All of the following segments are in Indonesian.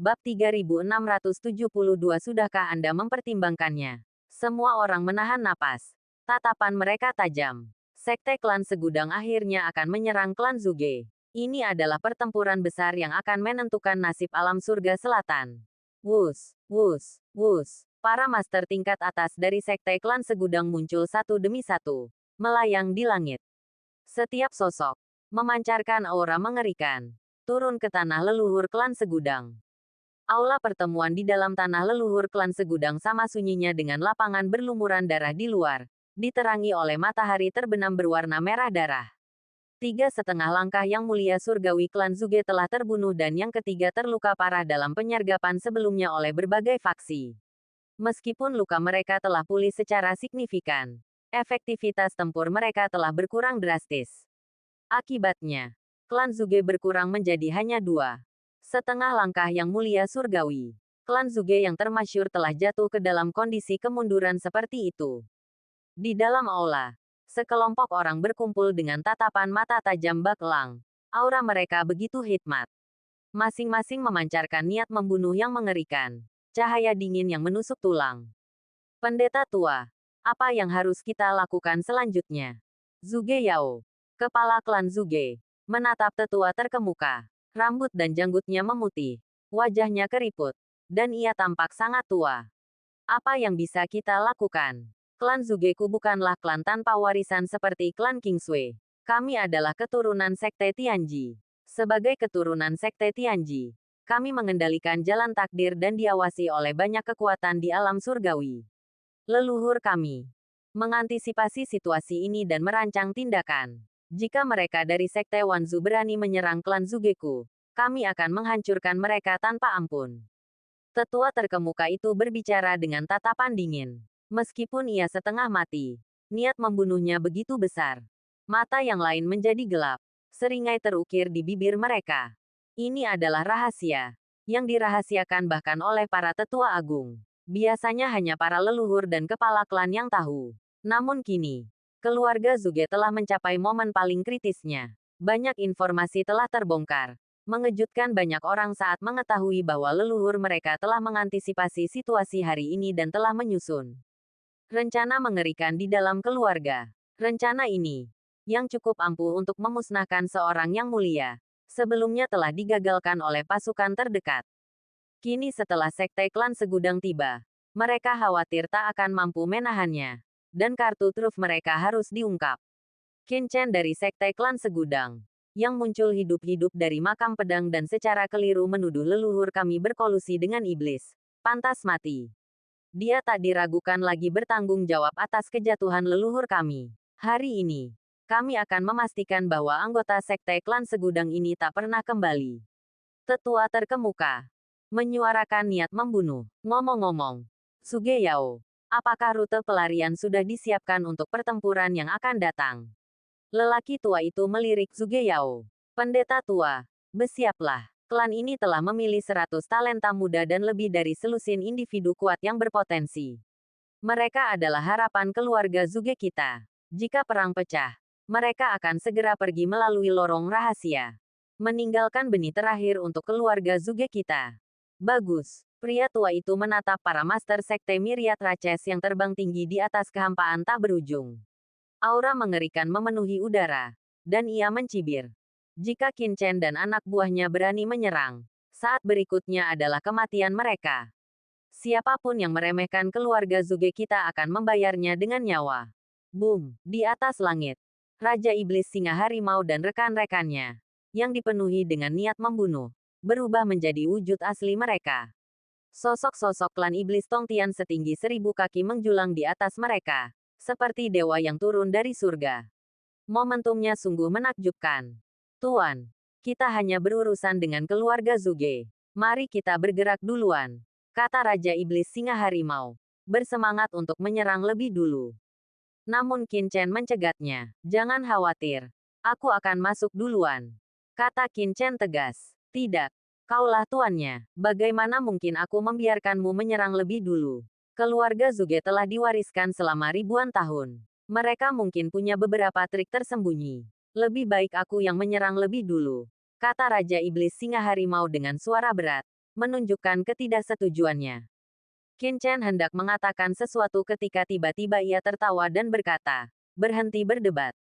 Bab 3672. Sudahkah Anda mempertimbangkannya? Semua orang menahan napas. Tatapan mereka tajam. Sekte klan Segudang akhirnya akan menyerang klan Zuge. Ini adalah pertempuran besar yang akan menentukan nasib alam surga selatan. Wus, wus, wus. Para master tingkat atas dari sekte klan Segudang muncul satu demi satu, melayang di langit. Setiap sosok memancarkan aura mengerikan. Turun ke tanah leluhur klan Segudang. Aula pertemuan di dalam tanah leluhur klan Segudang sama sunyinya dengan lapangan berlumuran darah di luar, diterangi oleh matahari terbenam berwarna merah darah. 3,5 langkah yang mulia surgawi klan Zuge telah terbunuh dan yang ketiga terluka parah dalam penyergapan sebelumnya oleh berbagai faksi. Meskipun luka mereka telah pulih secara signifikan, efektivitas tempur mereka telah berkurang drastis. Akibatnya, klan Zuge berkurang menjadi hanya 2,5 langkah yang mulia surgawi. Klan Zuge yang termasyhur telah jatuh ke dalam kondisi kemunduran seperti itu. Di dalam aula, sekelompok orang berkumpul dengan tatapan mata tajam bak elang. Aura mereka begitu hikmat. Masing-masing memancarkan niat membunuh yang mengerikan. Cahaya dingin yang menusuk tulang. Pendeta tua, apa yang harus kita lakukan selanjutnya? Zuge Yao, kepala klan Zuge, menatap tetua terkemuka. Rambut dan janggutnya memutih. Wajahnya keriput. Dan ia tampak sangat tua. Apa yang bisa kita lakukan? Klan Zugeku bukanlah klan tanpa warisan seperti klan Kingsway. Kami adalah keturunan sekte Tianji. Sebagai keturunan sekte Tianji, kami mengendalikan jalan takdir dan diawasi oleh banyak kekuatan di alam surgawi. Leluhur kami mengantisipasi situasi ini dan merancang tindakan. Jika mereka dari sekte Wanzu berani menyerang klan Zugeku, kami akan menghancurkan mereka tanpa ampun. Tetua terkemuka itu berbicara dengan tatapan dingin. Meskipun ia setengah mati, niat membunuhnya begitu besar. Mata yang lain menjadi gelap. Seringai terukir di bibir mereka. Ini adalah rahasia yang dirahasiakan bahkan oleh para tetua agung. Biasanya hanya para leluhur dan kepala klan yang tahu. Namun kini, keluarga Zuge telah mencapai momen paling kritisnya. Banyak informasi telah terbongkar. Mengejutkan banyak orang saat mengetahui bahwa leluhur mereka telah mengantisipasi situasi hari ini dan telah menyusun rencana mengerikan di dalam keluarga. Rencana ini, yang cukup ampuh untuk memusnahkan seorang yang mulia, sebelumnya telah digagalkan oleh pasukan terdekat. Kini setelah sekte klan Segudang tiba, mereka khawatir tak akan mampu menahannya. Dan kartu truf mereka harus diungkap. Qin Chen dari sekte klan Segudang, yang muncul hidup-hidup dari makam pedang dan secara keliru menuduh leluhur kami berkolusi dengan iblis, pantas mati. Dia tak diragukan lagi bertanggung jawab atas kejatuhan leluhur kami. Hari ini, kami akan memastikan bahwa anggota sekte klan Segudang ini tak pernah kembali. Tetua terkemuka menyuarakan niat membunuh. Ngomong-ngomong, Zuge Yao, apakah rute pelarian sudah disiapkan untuk pertempuran yang akan datang? Lelaki tua itu melirik Zuge Yao. Pendeta tua, bersiaplah. Klan ini telah memilih 100 talenta muda dan lebih dari selusin individu kuat yang berpotensi. Mereka adalah harapan keluarga Zuge kita. Jika perang pecah, mereka akan segera pergi melalui lorong rahasia. Meninggalkan benih terakhir untuk keluarga Zuge kita. Bagus. Pria tua itu menatap para master sekte Myriad Races yang terbang tinggi di atas kehampaan tak berujung. Aura mengerikan memenuhi udara. Dan ia mencibir. Jika Qin Chen dan anak buahnya berani menyerang, saat berikutnya adalah kematian mereka. Siapapun yang meremehkan keluarga Zuge kita akan membayarnya dengan nyawa. Boom! Di atas langit, Raja Iblis Singa Harimau dan rekan-rekannya, yang dipenuhi dengan niat membunuh, berubah menjadi wujud asli mereka. Sosok-sosok klan iblis Tongtian setinggi 1000 kaki menjulang di atas mereka, seperti dewa yang turun dari surga. Momentumnya sungguh menakjubkan. Tuan, kita hanya berurusan dengan keluarga Zuge. Mari kita bergerak duluan, kata Raja Iblis Singa Harimau, bersemangat untuk menyerang lebih dulu. Namun Qin Chen mencegatnya. Jangan khawatir, aku akan masuk duluan, kata Qin Chen tegas. Tidak. Kaulah tuannya. Bagaimana mungkin aku membiarkanmu menyerang lebih dulu? Keluarga Zuge telah diwariskan selama ribuan tahun. Mereka mungkin punya beberapa trik tersembunyi. Lebih baik aku yang menyerang lebih dulu, kata Raja Iblis Singa Harimau dengan suara berat. menunjukkan ketidaksetujuannya. Qin Chen hendak mengatakan sesuatu ketika tiba-tiba ia tertawa dan berkata, "Berhenti berdebat.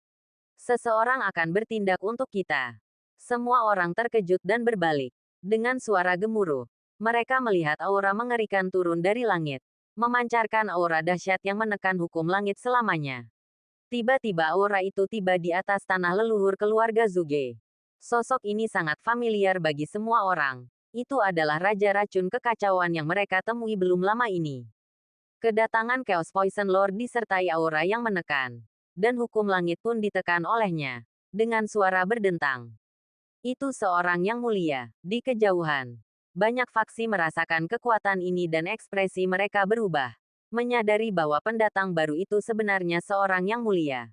Seseorang akan bertindak untuk kita." Semua orang terkejut dan berbalik. Dengan suara gemuruh, mereka melihat aura mengerikan turun dari langit, memancarkan aura dahsyat yang menekan hukum langit selamanya. Tiba-tiba aura itu tiba di atas tanah leluhur keluarga Zuge. Sosok ini sangat familiar bagi semua orang. Itu adalah Raja Racun Kekacauan yang mereka temui belum lama ini. Kedatangan Chaos Poison Lord disertai aura yang menekan. Dan hukum langit pun ditekan olehnya. Dengan suara berdentang. Itu seorang yang mulia. Di kejauhan, banyak faksi merasakan kekuatan ini dan ekspresi mereka berubah. Menyadari bahwa pendatang baru itu sebenarnya seorang yang mulia.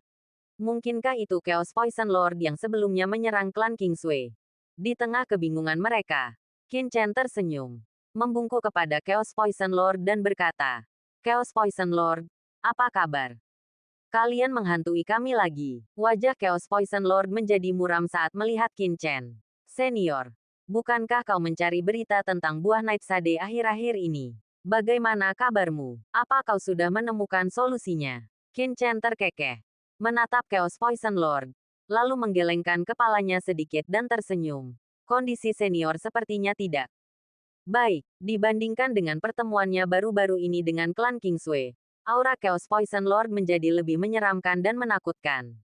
Mungkinkah itu Chaos Poison Lord yang sebelumnya menyerang klan Kingsway? Di tengah kebingungan mereka, Qin Chen tersenyum. Membungkuk kepada Chaos Poison Lord dan berkata, "Chaos Poison Lord, apa kabar? Kalian menghantui kami lagi." Wajah Chaos Poison Lord menjadi muram saat melihat Qin Chen. "Senior, bukankah kau mencari berita tentang buah Night Sade akhir-akhir ini? Bagaimana kabarmu? Apa kau sudah menemukan solusinya?" Qin Chen terkekeh, menatap Chaos Poison Lord, lalu menggelengkan kepalanya sedikit dan tersenyum. Kondisi senior sepertinya tidak baik, dibandingkan dengan pertemuannya baru-baru ini dengan klan Kingsway. Aura Chaos Poison Lord menjadi lebih menyeramkan dan menakutkan.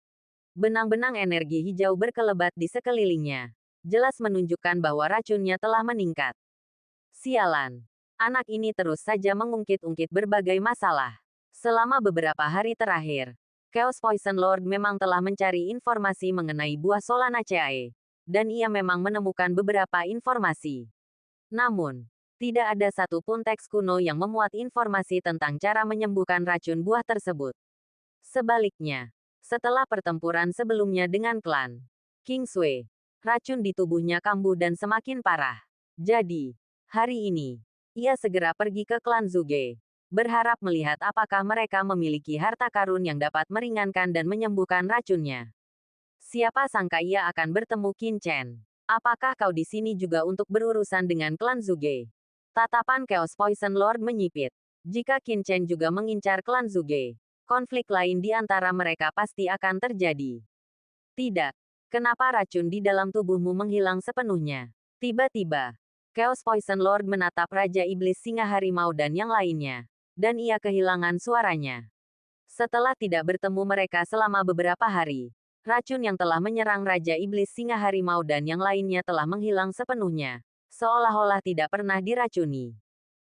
Benang-benang energi hijau berkelebat di sekelilingnya. Jelas menunjukkan bahwa racunnya telah meningkat. Sialan. Anak ini terus saja mengungkit-ungkit berbagai masalah. Selama beberapa hari terakhir, Chaos Poison Lord memang telah mencari informasi mengenai buah Solanaceae. Dan ia memang menemukan beberapa informasi. Namun, tidak ada satupun teks kuno yang memuat informasi tentang cara menyembuhkan racun buah tersebut. Sebaliknya, setelah pertempuran sebelumnya dengan klan Kingsway, racun di tubuhnya kambuh dan semakin parah. Jadi, hari ini, ia segera pergi ke klan Zuge, berharap melihat apakah mereka memiliki harta karun yang dapat meringankan dan menyembuhkan racunnya. Siapa sangka ia akan bertemu Qin Chen. "Apakah kau di sini juga untuk berurusan dengan klan Zuge?" Tatapan Chaos Poison Lord menyipit. Jika Qin Chen juga mengincar klan Zuge, konflik lain di antara mereka pasti akan terjadi. "Tidak. Kenapa racun di dalam tubuhmu menghilang sepenuhnya?" Tiba-tiba, Chaos Poison Lord menatap Raja Iblis Singa Harimau dan yang lainnya. Dan ia kehilangan suaranya. Setelah tidak bertemu mereka selama beberapa hari, racun yang telah menyerang Raja Iblis Singa Harimau dan yang lainnya telah menghilang sepenuhnya. Seolah-olah tidak pernah diracuni.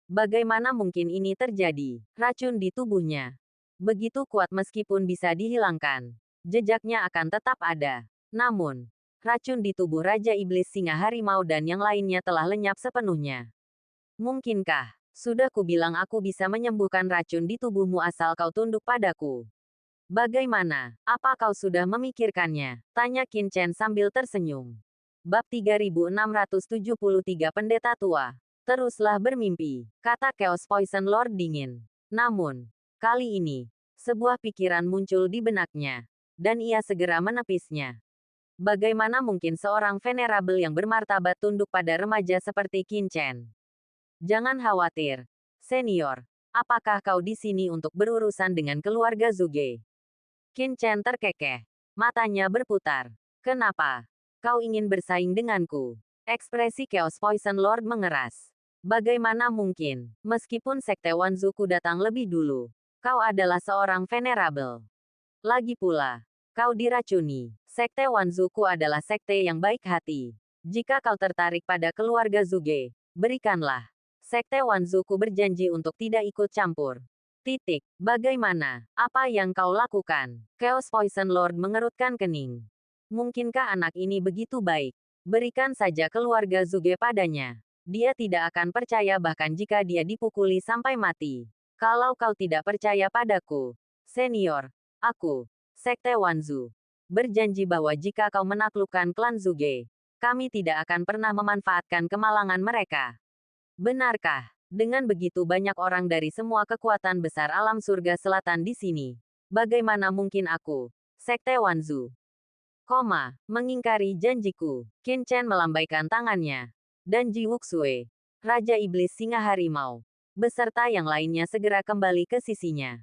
Bagaimana mungkin ini terjadi? Racun di tubuhnya begitu kuat meskipun bisa dihilangkan. Jejaknya akan tetap ada. Namun, racun di tubuh Raja Iblis Singa Harimau dan yang lainnya telah lenyap sepenuhnya. "Mungkinkah? Sudah kubilang aku bisa menyembuhkan racun di tubuhmu asal kau tunduk padaku. Bagaimana? Apa kau sudah memikirkannya?" Tanya Qin Chen sambil tersenyum. Bab 3673 Pendeta Tua. "Teruslah bermimpi," kata Chaos Poison Lord dingin. Namun, kali ini, sebuah pikiran muncul di benaknya. Dan ia segera menepisnya. Bagaimana mungkin seorang venerable yang bermartabat tunduk pada remaja seperti Qin Chen? "Jangan khawatir, senior. Apakah kau di sini untuk berurusan dengan keluarga Zuge?" Qin Chen terkekeh. Matanya berputar. "Kenapa? Kau ingin bersaing denganku?" Ekspresi Chaos Poison Lord mengeras. "Bagaimana mungkin? Meskipun Sekte Wanzuku datang lebih dulu, kau adalah seorang venerable. Lagi pula, kau diracuni. Sekte Wanzuku adalah sekte yang baik hati. Jika kau tertarik pada keluarga Zuge, berikanlah. Sekte Wanzuku berjanji untuk tidak ikut campur. Titik. Bagaimana? Apa yang kau lakukan?" Chaos Poison Lord mengerutkan kening. Mungkinkah anak ini begitu baik? Berikan saja keluarga Zuge padanya. Dia tidak akan percaya bahkan jika dia dipukuli sampai mati. Kalau kau tidak percaya padaku, senior, aku, Sekte Wanzu, berjanji bahwa jika kau menaklukkan klan Zuge, kami tidak akan pernah memanfaatkan kemalangan mereka. Benarkah? Dengan begitu banyak orang dari semua kekuatan besar alam surga selatan di sini, bagaimana mungkin aku, Sekte Wanzu, mengingkari janjiku? Qin Chen melambaikan tangannya. Dan Ji Wuxue, Raja Iblis Singa Harimau beserta yang lainnya segera kembali ke sisinya.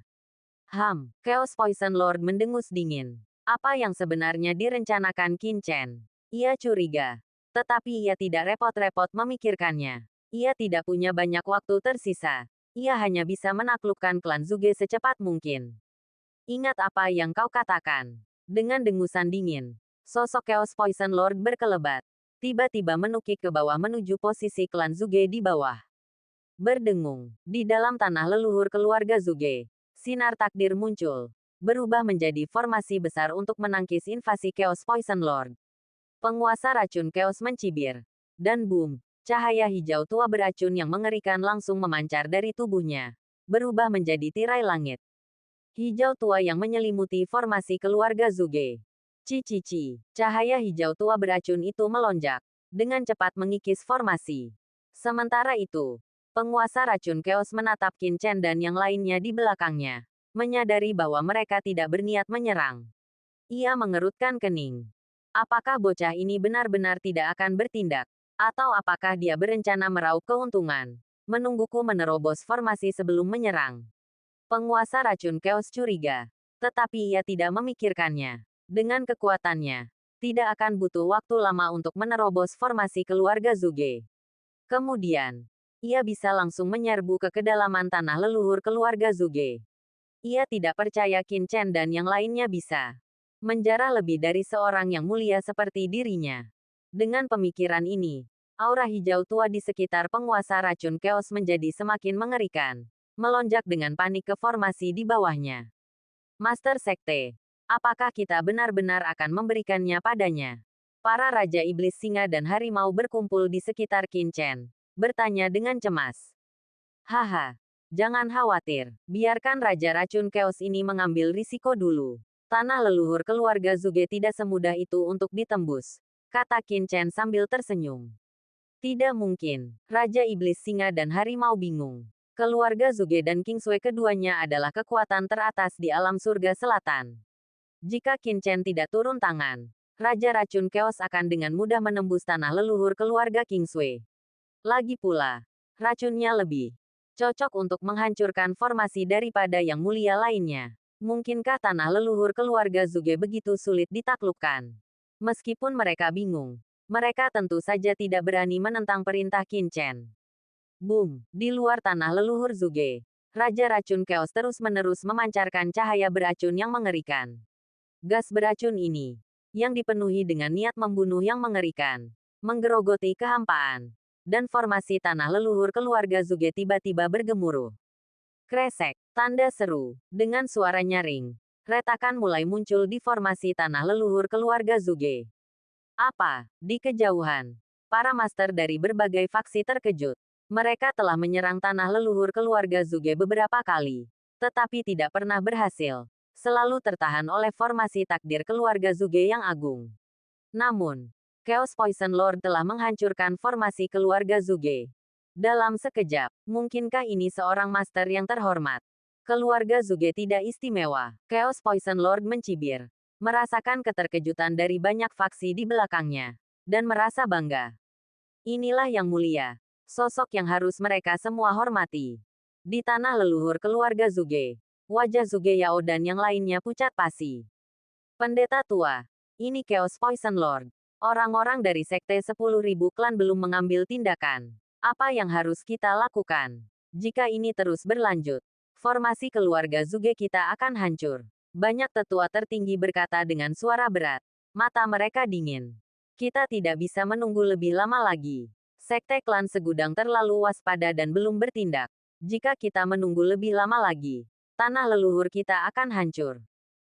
Chaos Poison Lord mendengus dingin. Apa yang sebenarnya direncanakan Qin Chen? Ia curiga. Tetapi ia tidak repot-repot memikirkannya. Ia tidak punya banyak waktu tersisa. Ia hanya bisa menaklukkan klan Zuge secepat mungkin. Ingat apa yang kau katakan. Dengan dengusan dingin, sosok Chaos Poison Lord berkelebat. Tiba-tiba menukik ke bawah menuju posisi klan Zuge di bawah. Berdengung, di dalam tanah leluhur keluarga Zuge, sinar takdir muncul. Berubah menjadi formasi besar untuk menangkis invasi Chaos Poison Lord. Penguasa racun Chaos mencibir. Dan boom, cahaya hijau tua beracun yang mengerikan langsung memancar dari tubuhnya. Berubah menjadi tirai langit. Hijau tua yang menyelimuti formasi keluarga Zuge. Cici, cahaya hijau tua beracun itu melonjak. Dengan cepat mengikis formasi. Sementara itu, penguasa racun Chaos menatap Qin Chen dan yang lainnya di belakangnya. Menyadari bahwa mereka tidak berniat menyerang. Ia mengerutkan kening. Apakah bocah ini benar-benar tidak akan bertindak? Atau apakah dia berencana meraup keuntungan? Menungguku menerobos formasi sebelum menyerang. Penguasa racun Chaos curiga. Tetapi ia tidak memikirkannya. Dengan kekuatannya, tidak akan butuh waktu lama untuk menerobos formasi keluarga Zuge. Kemudian, ia bisa langsung menyerbu ke kedalaman tanah leluhur keluarga Zuge. Ia tidak percaya Qin Chen dan yang lainnya bisa menjarah lebih dari seorang yang mulia seperti dirinya. Dengan pemikiran ini, aura hijau tua di sekitar penguasa racun Chaos menjadi semakin mengerikan. Melonjak dengan panik ke formasi di bawahnya. Master Sekte, apakah kita benar-benar akan memberikannya padanya? Para Raja Iblis Singa dan Harimau berkumpul di sekitar Qin Chen, bertanya dengan cemas. Haha. Jangan khawatir, biarkan Raja Racun Chaos ini mengambil risiko dulu. Tanah leluhur keluarga Zuge tidak semudah itu untuk ditembus, kata Qin Chen sambil tersenyum. Tidak mungkin, Raja Iblis Singa dan Harimau bingung. Keluarga Zuge dan Kingsway keduanya adalah kekuatan teratas di alam surga selatan. Jika Qin Chen tidak turun tangan, Raja Racun Chaos akan dengan mudah menembus tanah leluhur keluarga Kingsway. Lagi pula, racunnya lebih cocok untuk menghancurkan formasi daripada yang mulia lainnya. Mungkinkah tanah leluhur keluarga Zuge begitu sulit ditaklukkan? Meskipun mereka bingung, mereka tentu saja tidak berani menentang perintah Qin Chen. Boom! Di luar tanah leluhur Zuge, Raja Racun Chaos terus-menerus memancarkan cahaya beracun yang mengerikan. Gas beracun ini, yang dipenuhi dengan niat membunuh yang mengerikan, menggerogoti kehampaan. Dan formasi tanah leluhur keluarga Zuge tiba-tiba bergemuruh. Kresek, tanda seru, dengan suara nyaring. Retakan mulai muncul di formasi tanah leluhur keluarga Zuge. Apa? Di kejauhan, para master dari berbagai faksi terkejut. Mereka telah menyerang tanah leluhur keluarga Zuge beberapa kali, tetapi tidak pernah berhasil. Selalu tertahan oleh formasi takdir keluarga Zuge yang agung. Namun, Chaos Poison Lord telah menghancurkan formasi keluarga Zuge. Dalam sekejap, mungkinkah ini seorang master yang terhormat? Keluarga Zuge tidak istimewa. Chaos Poison Lord mencibir. Merasakan keterkejutan dari banyak faksi di belakangnya. Dan merasa bangga. Inilah yang mulia. Sosok yang harus mereka semua hormati. Di tanah leluhur keluarga Zuge, wajah Zuge Yao dan yang lainnya pucat pasi. Pendeta tua. Ini Chaos Poison Lord. Orang-orang dari Sekte 10.000 klan belum mengambil tindakan. Apa yang harus kita lakukan? Jika ini terus berlanjut, formasi keluarga Zuge kita akan hancur. Banyak tetua tertinggi berkata dengan suara berat. Mata mereka dingin. Kita tidak bisa menunggu lebih lama lagi. Sekte klan segudang terlalu waspada dan belum bertindak. Jika kita menunggu lebih lama lagi, tanah leluhur kita akan hancur.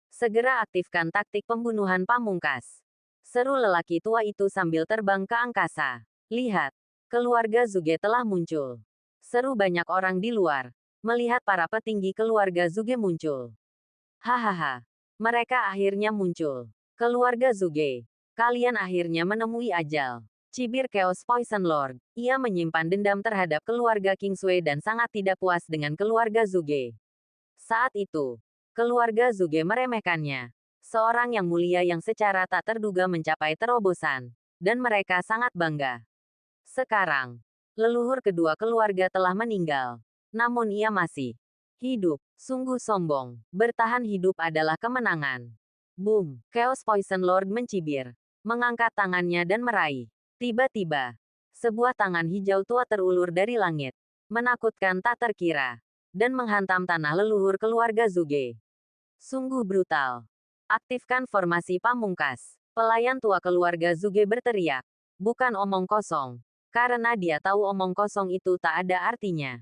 Segera aktifkan taktik pembunuhan pamungkas. Seru lelaki tua itu sambil terbang ke angkasa. Lihat, keluarga Zuge telah muncul. Seru banyak orang di luar. Melihat para petinggi keluarga Zuge muncul. Hahaha. Mereka akhirnya muncul. Keluarga Zuge. Kalian akhirnya menemui ajal. Cibir Chaos Poison Lord. Ia menyimpan dendam terhadap keluarga Kingsway dan sangat tidak puas dengan keluarga Zuge. Saat itu, keluarga Zuge meremehkannya. Seorang yang mulia yang secara tak terduga mencapai terobosan. Dan mereka sangat bangga. Sekarang, Leluhur kedua keluarga telah meninggal. Namun ia masih hidup. Sungguh sombong. Bertahan hidup adalah kemenangan. Boom! Chaos Poison Lord mencibir. Mengangkat tangannya dan meraih. Tiba-tiba, sebuah tangan hijau tua terulur dari langit. Menakutkan tak terkira. Dan menghantam tanah leluhur keluarga Zuge. Sungguh brutal. Aktifkan formasi pamungkas. Pelayan tua keluarga Zuge berteriak. Bukan omong kosong. Karena dia tahu omong kosong itu tak ada artinya.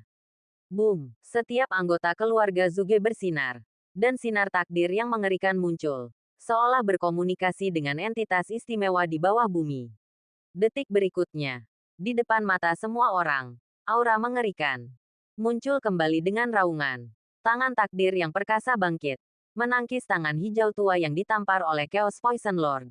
Boom! Setiap anggota keluarga Zuge bersinar. Dan sinar takdir yang mengerikan muncul. Seolah berkomunikasi dengan entitas istimewa di bawah bumi. Detik berikutnya. Di depan mata semua orang. Aura mengerikan. Muncul kembali dengan raungan. Tangan takdir yang perkasa bangkit. Menangkis tangan hijau tua yang ditampar oleh Chaos Poison Lord.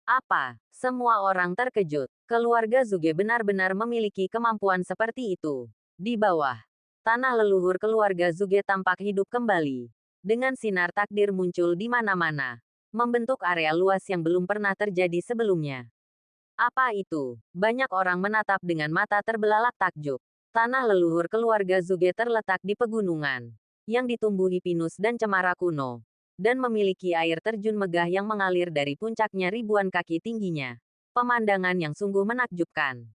Apa? Semua orang terkejut. Keluarga Zuge benar-benar memiliki kemampuan seperti itu. Di bawah, tanah leluhur keluarga Zuge tampak hidup kembali. Dengan sinar takdir muncul di mana-mana. Membentuk area luas yang belum pernah terjadi sebelumnya. Apa itu? Banyak orang menatap dengan mata terbelalak takjub. Tanah leluhur keluarga Zuge terletak di pegunungan. Yang ditumbuhi pinus dan cemara kuno. Dan memiliki air terjun megah yang mengalir dari puncaknya ribuan kaki tingginya. Pemandangan yang sungguh menakjubkan.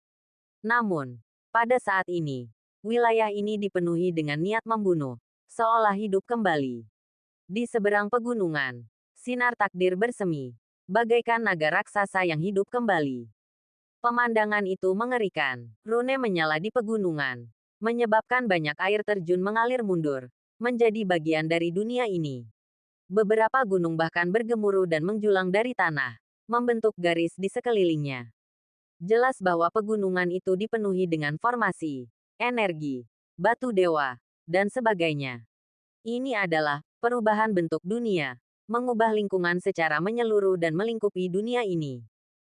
Namun, pada saat ini, wilayah ini dipenuhi dengan niat membunuh, seolah hidup kembali. Di seberang pegunungan, sinar takdir bersemi, bagaikan naga raksasa yang hidup kembali. Pemandangan itu mengerikan. Rune menyala di pegunungan, menyebabkan banyak air terjun mengalir mundur, menjadi bagian dari dunia ini. Beberapa gunung bahkan bergemuruh dan menjulang dari tanah, membentuk garis di sekelilingnya. Jelas bahwa pegunungan itu dipenuhi dengan formasi, energi, batu dewa, dan sebagainya. Ini adalah perubahan bentuk dunia, mengubah lingkungan secara menyeluruh dan melingkupi dunia ini.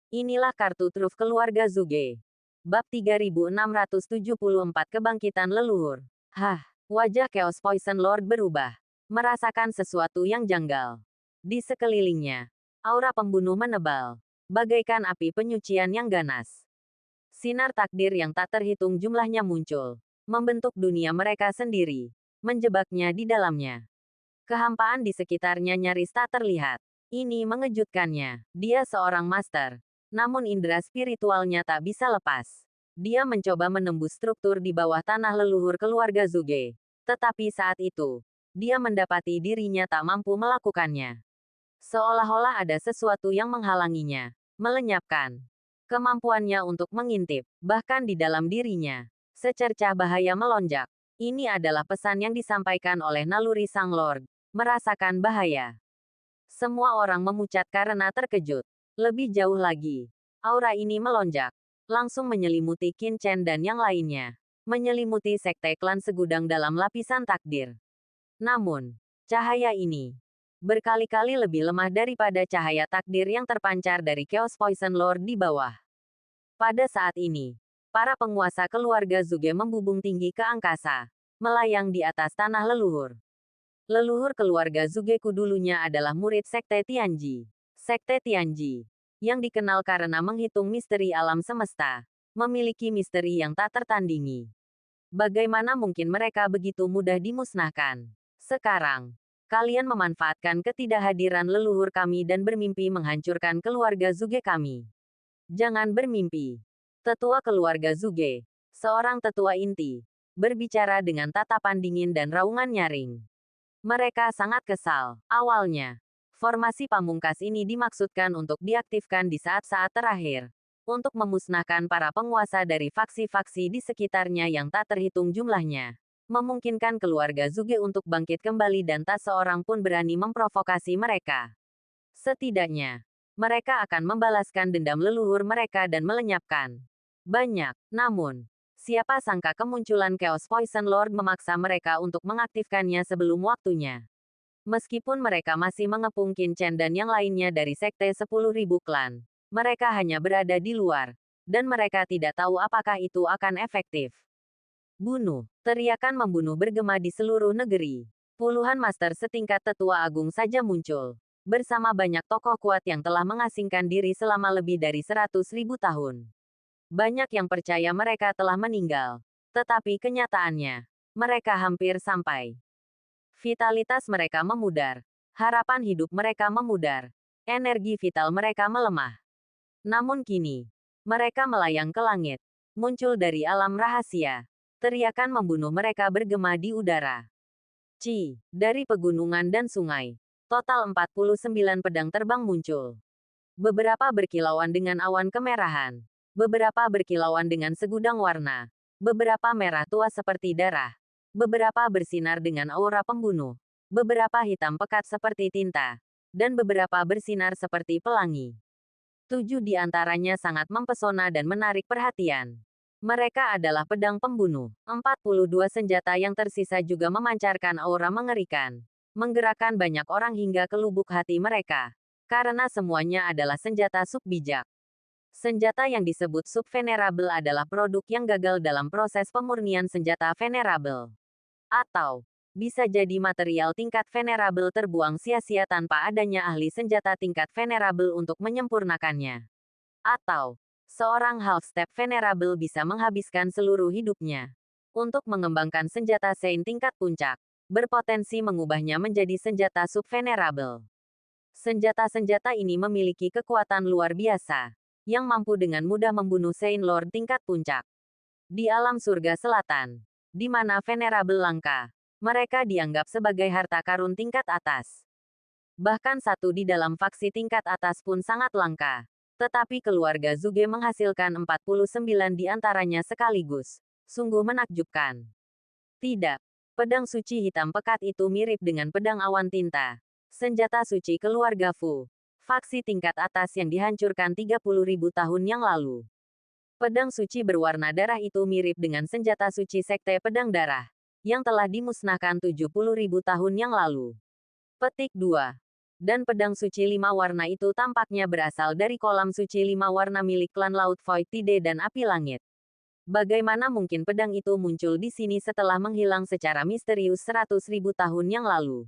Inilah kartu truf keluarga Zuge. Bab 3674 Kebangkitan Leluhur. Hah, wajah Chaos Poison Lord berubah. Merasakan sesuatu yang janggal. Di sekelilingnya, aura pembunuh menebal. Bagaikan api penyucian yang ganas. Sinar takdir yang tak terhitung jumlahnya muncul. Membentuk dunia mereka sendiri. Menjebaknya di dalamnya. Kehampaan di sekitarnya nyaris tak terlihat. Ini mengejutkannya. Dia seorang master. Namun indera spiritualnya tak bisa lepas. Dia mencoba menembus struktur di bawah tanah leluhur keluarga Zuge. Tetapi saat itu, dia mendapati dirinya tak mampu melakukannya. Seolah-olah ada sesuatu yang menghalanginya, melenyapkan kemampuannya untuk mengintip, bahkan di dalam dirinya. Secercah bahaya melonjak. Ini adalah pesan yang disampaikan oleh naluri Sang Lord. Merasakan bahaya. Semua orang memucat karena terkejut. Lebih jauh lagi, aura ini melonjak. Langsung menyelimuti Qin Chen dan yang lainnya. Menyelimuti sekte klan segudang dalam lapisan takdir. Namun, cahaya ini berkali-kali lebih lemah daripada cahaya takdir yang terpancar dari Chaos Poison Lord di bawah. Pada saat ini, para penguasa keluarga Zuge membubung tinggi ke angkasa, melayang di atas tanah leluhur. Leluhur keluarga Zugeku dulunya adalah murid Sekte Tianji. Sekte Tianji, yang dikenal karena menghitung misteri alam semesta, memiliki misteri yang tak tertandingi. Bagaimana mungkin mereka begitu mudah dimusnahkan? Sekarang, kalian memanfaatkan ketidakhadiran leluhur kami dan bermimpi menghancurkan keluarga Zuge kami. Jangan bermimpi. Tetua keluarga Zuge, seorang tetua inti, berbicara dengan tatapan dingin dan raungan nyaring. Mereka sangat kesal. Awalnya, formasi pamungkas ini dimaksudkan untuk diaktifkan di saat-saat terakhir, untuk memusnahkan para penguasa dari faksi-faksi di sekitarnya yang tak terhitung jumlahnya. Memungkinkan keluarga Zuge untuk bangkit kembali dan tak seorang pun berani memprovokasi mereka. Setidaknya, mereka akan membalaskan dendam leluhur mereka dan melenyapkan banyak. Namun, siapa sangka kemunculan Chaos Poison Lord memaksa mereka untuk mengaktifkannya sebelum waktunya. Meskipun mereka masih mengepung Qin Chen dan yang lainnya dari sekte 10.000 klan, mereka hanya berada di luar, dan mereka tidak tahu apakah itu akan efektif. Bunuh. Teriakan membunuh bergema di seluruh negeri. Puluhan master setingkat tetua agung saja muncul. Bersama banyak tokoh kuat yang telah mengasingkan diri selama lebih dari 100.000 tahun. Banyak yang percaya mereka telah meninggal. Tetapi kenyataannya, mereka hampir sampai. Vitalitas mereka memudar. Harapan hidup mereka memudar. Energi vital mereka melemah. Namun kini, mereka melayang ke langit. Muncul dari alam rahasia. Teriakan membunuh mereka bergema di udara. Dari pegunungan dan sungai. Total 49 pedang terbang muncul. Beberapa berkilauan dengan awan kemerahan. Beberapa berkilauan dengan segudang warna. Beberapa merah tua seperti darah. Beberapa bersinar dengan aura pembunuh. Beberapa hitam pekat seperti tinta. Dan beberapa bersinar seperti pelangi. 7 di antaranya sangat mempesona dan menarik perhatian. Mereka adalah pedang pembunuh. 42 senjata yang tersisa juga memancarkan aura mengerikan. Menggerakkan banyak orang hingga ke lubuk hati mereka. Karena semuanya adalah senjata sub bijak. Senjata yang disebut sub venerable adalah produk yang gagal dalam proses pemurnian senjata venerable. Atau, bisa jadi material tingkat venerable terbuang sia-sia tanpa adanya ahli senjata tingkat venerable untuk menyempurnakannya. Atau, seorang half-step venerable bisa menghabiskan seluruh hidupnya untuk mengembangkan senjata Sein tingkat puncak, berpotensi mengubahnya menjadi senjata sub-venerable. Senjata-senjata ini memiliki kekuatan luar biasa, yang mampu dengan mudah membunuh Sein Lord tingkat puncak. Di alam surga selatan, di mana venerable langka, mereka dianggap sebagai harta karun tingkat atas. Bahkan satu di dalam faksi tingkat atas pun sangat langka. Tetapi keluarga Zuge menghasilkan 49 di antaranya sekaligus. Sungguh menakjubkan. Tidak. Pedang suci hitam pekat itu mirip dengan pedang awan tinta. Senjata suci keluarga Fu. Faksi tingkat atas yang dihancurkan 30.000 tahun yang lalu. Pedang suci berwarna darah itu mirip dengan senjata suci sekte pedang darah. Yang telah dimusnahkan 70.000 tahun yang lalu. Petik 2. Dan pedang suci 5 warna itu tampaknya berasal dari kolam suci 5 warna milik klan Laut Void Tide dan Api Langit. Bagaimana mungkin pedang itu muncul di sini setelah menghilang secara misterius 100.000 tahun yang lalu?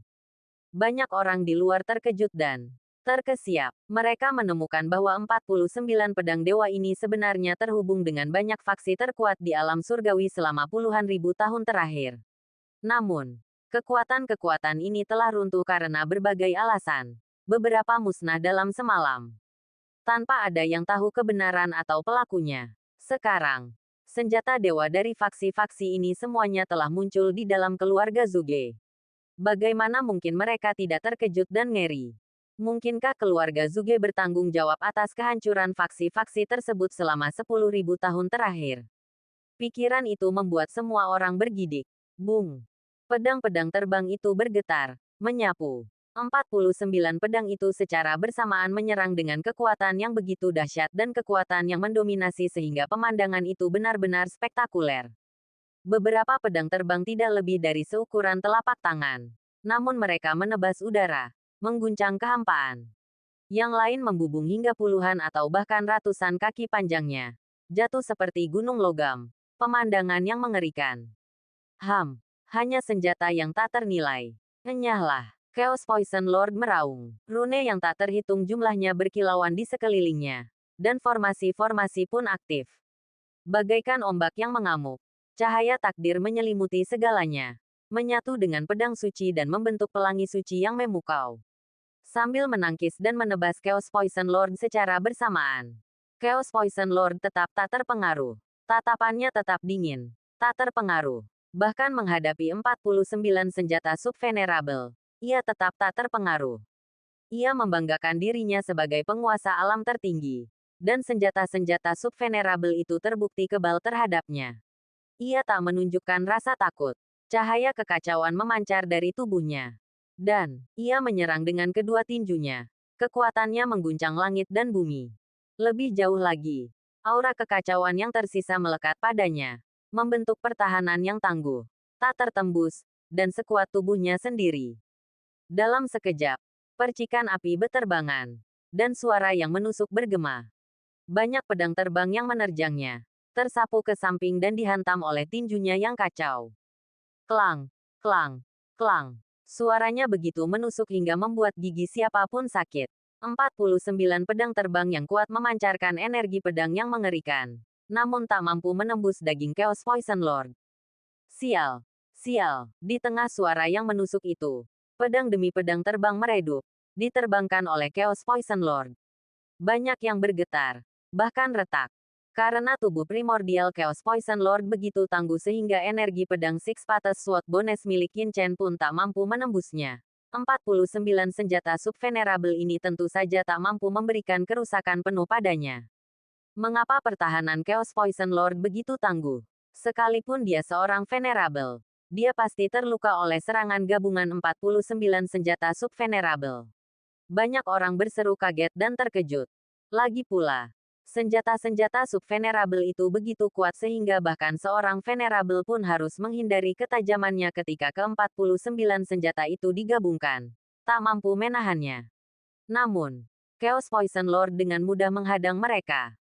Banyak orang di luar terkejut dan terkesiap. Mereka menemukan bahwa 49 pedang dewa ini sebenarnya terhubung dengan banyak faksi terkuat di alam surgawi selama puluhan ribu tahun terakhir. Namun, kekuatan-kekuatan ini telah runtuh karena berbagai alasan. Beberapa musnah dalam semalam. Tanpa ada yang tahu kebenaran atau pelakunya. Sekarang, senjata dewa dari faksi-faksi ini semuanya telah muncul di dalam keluarga Zuge. Bagaimana mungkin mereka tidak terkejut dan ngeri? Mungkinkah keluarga Zuge bertanggung jawab atas kehancuran faksi-faksi tersebut selama 10.000 tahun terakhir? Pikiran itu membuat semua orang bergidik. Bung! Pedang-pedang terbang itu bergetar, menyapu. 49 pedang itu secara bersamaan menyerang dengan kekuatan yang begitu dahsyat dan kekuatan yang mendominasi sehingga pemandangan itu benar-benar spektakuler. Beberapa pedang terbang tidak lebih dari seukuran telapak tangan. Namun mereka menebas udara, mengguncang kehampaan. Yang lain membubung hingga puluhan atau bahkan ratusan kaki panjangnya. Jatuh seperti gunung logam. Pemandangan yang mengerikan. Hanya senjata yang tak ternilai. Enyahlah. Chaos Poison Lord meraung. Rune yang tak terhitung jumlahnya berkilauan di sekelilingnya. Dan formasi-formasi pun aktif. Bagaikan ombak yang mengamuk. Cahaya takdir menyelimuti segalanya. Menyatu dengan pedang suci dan membentuk pelangi suci yang memukau. Sambil menangkis dan menebas Chaos Poison Lord secara bersamaan. Chaos Poison Lord tetap tak terpengaruh. Tatapannya tetap dingin. Tak terpengaruh. Bahkan menghadapi 49 senjata sub-venerable, ia tetap tak terpengaruh. Ia membanggakan dirinya sebagai penguasa alam tertinggi. Dan senjata-senjata sub-venerable itu terbukti kebal terhadapnya. Ia tak menunjukkan rasa takut. Cahaya kekacauan memancar dari tubuhnya. Dan, ia menyerang dengan kedua tinjunya. Kekuatannya mengguncang langit dan bumi. Lebih jauh lagi, aura kekacauan yang tersisa melekat padanya. Membentuk pertahanan yang tangguh, tak tertembus, dan sekuat tubuhnya sendiri. Dalam sekejap, percikan api beterbangan, dan suara yang menusuk bergema. Banyak pedang terbang yang menerjangnya, tersapu ke samping dan dihantam oleh tinjunya yang kacau. Klang, klang, klang. Suaranya begitu menusuk hingga membuat gigi siapapun sakit. 49 pedang terbang yang kuat memancarkan energi pedang yang mengerikan. namun tak mampu menembus daging Chaos Poison Lord. Sial! Sial! Di tengah suara yang menusuk itu, pedang demi pedang terbang meredup, diterbangkan oleh Chaos Poison Lord. Banyak yang bergetar, bahkan retak. Karena tubuh primordial Chaos Poison Lord begitu tangguh sehingga energi pedang Six-Pated Sword Bones milik Yin Chen pun tak mampu menembusnya. 49 senjata subvenerable ini tentu saja tak mampu memberikan kerusakan penuh padanya. Mengapa pertahanan Chaos Poison Lord begitu tangguh? Sekalipun dia seorang venerable, dia pasti terluka oleh serangan gabungan 49 senjata subvenerable. Banyak orang berseru kaget dan terkejut. Lagi pula, senjata-senjata subvenerable itu begitu kuat sehingga bahkan seorang venerable pun harus menghindari ketajamannya ketika ke-49 senjata itu digabungkan. Tak mampu menahannya. Namun, Chaos Poison Lord dengan mudah menghadang mereka.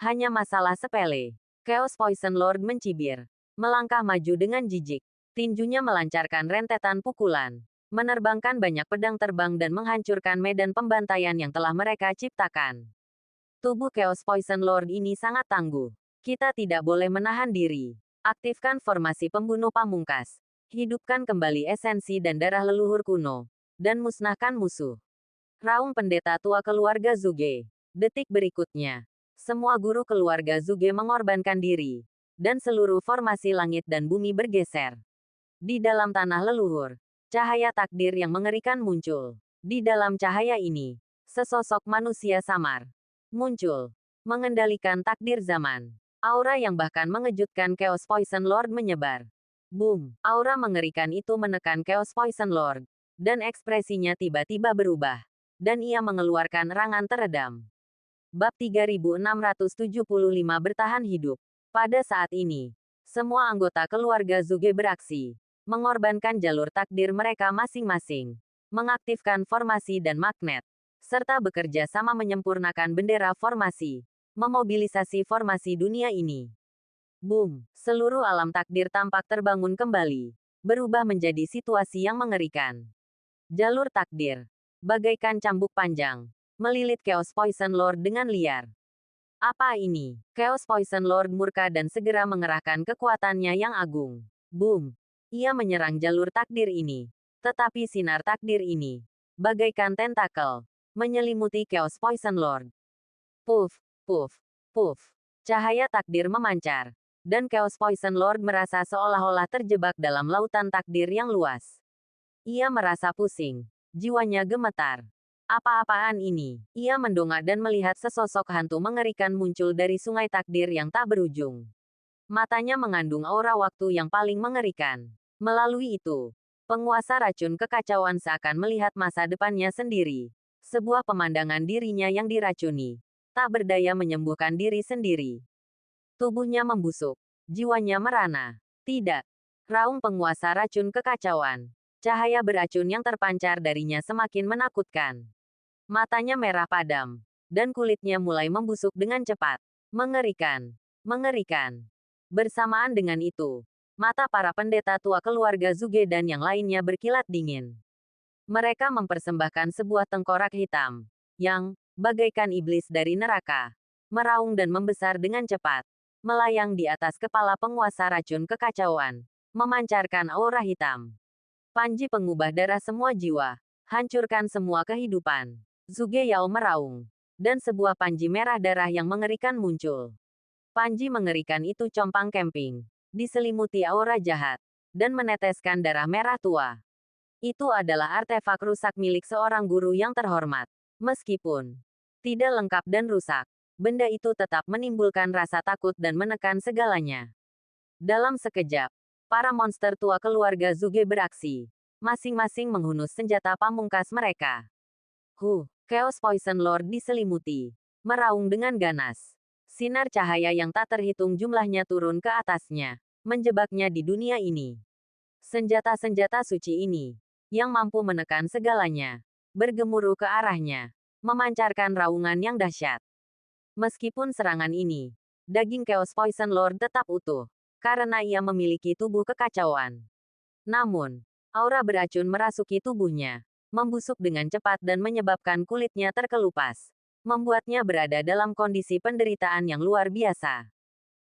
Hanya masalah sepele. Chaos Poison Lord mencibir. Melangkah maju dengan jijik. Tinjunya melancarkan rentetan pukulan. Menerbangkan banyak pedang terbang dan menghancurkan medan pembantaian yang telah mereka ciptakan. Tubuh Chaos Poison Lord ini sangat tangguh. Kita tidak boleh menahan diri. Aktifkan formasi pembunuh pamungkas. Hidupkan kembali esensi dan darah leluhur kuno. Dan musnahkan musuh. Raung pendeta tua keluarga Zuge. Detik berikutnya, semua guru keluarga Zuge mengorbankan diri. Dan seluruh formasi langit dan bumi bergeser. Di dalam tanah leluhur, cahaya takdir yang mengerikan muncul. Di dalam cahaya ini, sesosok manusia samar muncul, mengendalikan takdir zaman. Aura yang bahkan mengejutkan Chaos Poison Lord menyebar. Boom! Aura mengerikan itu menekan Chaos Poison Lord, dan ekspresinya tiba-tiba berubah. Dan ia mengeluarkan erangan teredam. Bab 3675 bertahan hidup. Pada saat ini, semua anggota keluarga Zuge beraksi, mengorbankan jalur takdir mereka masing-masing, mengaktifkan formasi dan magnet, serta bekerja sama menyempurnakan bendera formasi, memobilisasi formasi dunia ini. Boom! Seluruh alam takdir tampak terbangun kembali, berubah menjadi situasi yang mengerikan. Jalur takdir, bagaikan cambuk panjang, melilit Chaos Poison Lord dengan liar. Apa ini? Chaos Poison Lord murka dan segera mengerahkan kekuatannya yang agung. Boom! Ia menyerang jalur takdir ini. Tetapi sinar takdir ini, bagaikan tentakel, menyelimuti Chaos Poison Lord. Puff, puff, puff. Cahaya takdir memancar. Dan Chaos Poison Lord merasa seolah-olah terjebak dalam lautan takdir yang luas. Ia merasa pusing. Jiwanya gemetar. Apa-apaan ini? Ia mendongak dan melihat sesosok hantu mengerikan muncul dari sungai takdir yang tak berujung. Matanya mengandung aura waktu yang paling mengerikan. Melalui itu, penguasa racun kekacauan seakan melihat masa depannya sendiri. Sebuah pemandangan dirinya yang diracuni. Tak berdaya menyembuhkan diri sendiri. Tubuhnya membusuk. Jiwanya merana. Tidak. Raung penguasa racun kekacauan. Cahaya beracun yang terpancar darinya semakin menakutkan. Matanya merah padam, dan kulitnya mulai membusuk dengan cepat. Mengerikan. Mengerikan. Bersamaan dengan itu, mata para pendeta tua keluarga Zuge dan yang lainnya berkilat dingin. Mereka mempersembahkan sebuah tengkorak hitam, yang, bagaikan iblis dari neraka, meraung dan membesar dengan cepat, melayang di atas kepala penguasa racun kekacauan, memancarkan aura hitam. Panji pengubah darah semua jiwa, hancurkan semua kehidupan. Zuge Yao meraung, dan sebuah panji merah darah yang mengerikan muncul. Panji mengerikan itu compang camping, diselimuti aura jahat, dan meneteskan darah merah tua. Itu adalah artefak rusak milik seorang guru yang terhormat. Meskipun tidak lengkap dan rusak, benda itu tetap menimbulkan rasa takut dan menekan segalanya. Dalam sekejap, para monster tua keluarga Zuge beraksi, masing-masing menghunus senjata pamungkas mereka. Chaos Poison Lord diselimuti, meraung dengan ganas. Sinar cahaya yang tak terhitung jumlahnya turun ke atasnya, menjebaknya di dunia ini. Senjata-senjata suci ini, yang mampu menekan segalanya, bergemuruh ke arahnya, memancarkan raungan yang dahsyat. Meskipun serangan ini, daging Chaos Poison Lord tetap utuh, karena ia memiliki tubuh kekacauan. Namun, aura beracun merasuki tubuhnya, membusuk dengan cepat dan menyebabkan kulitnya terkelupas. membuatnya berada dalam kondisi penderitaan yang luar biasa.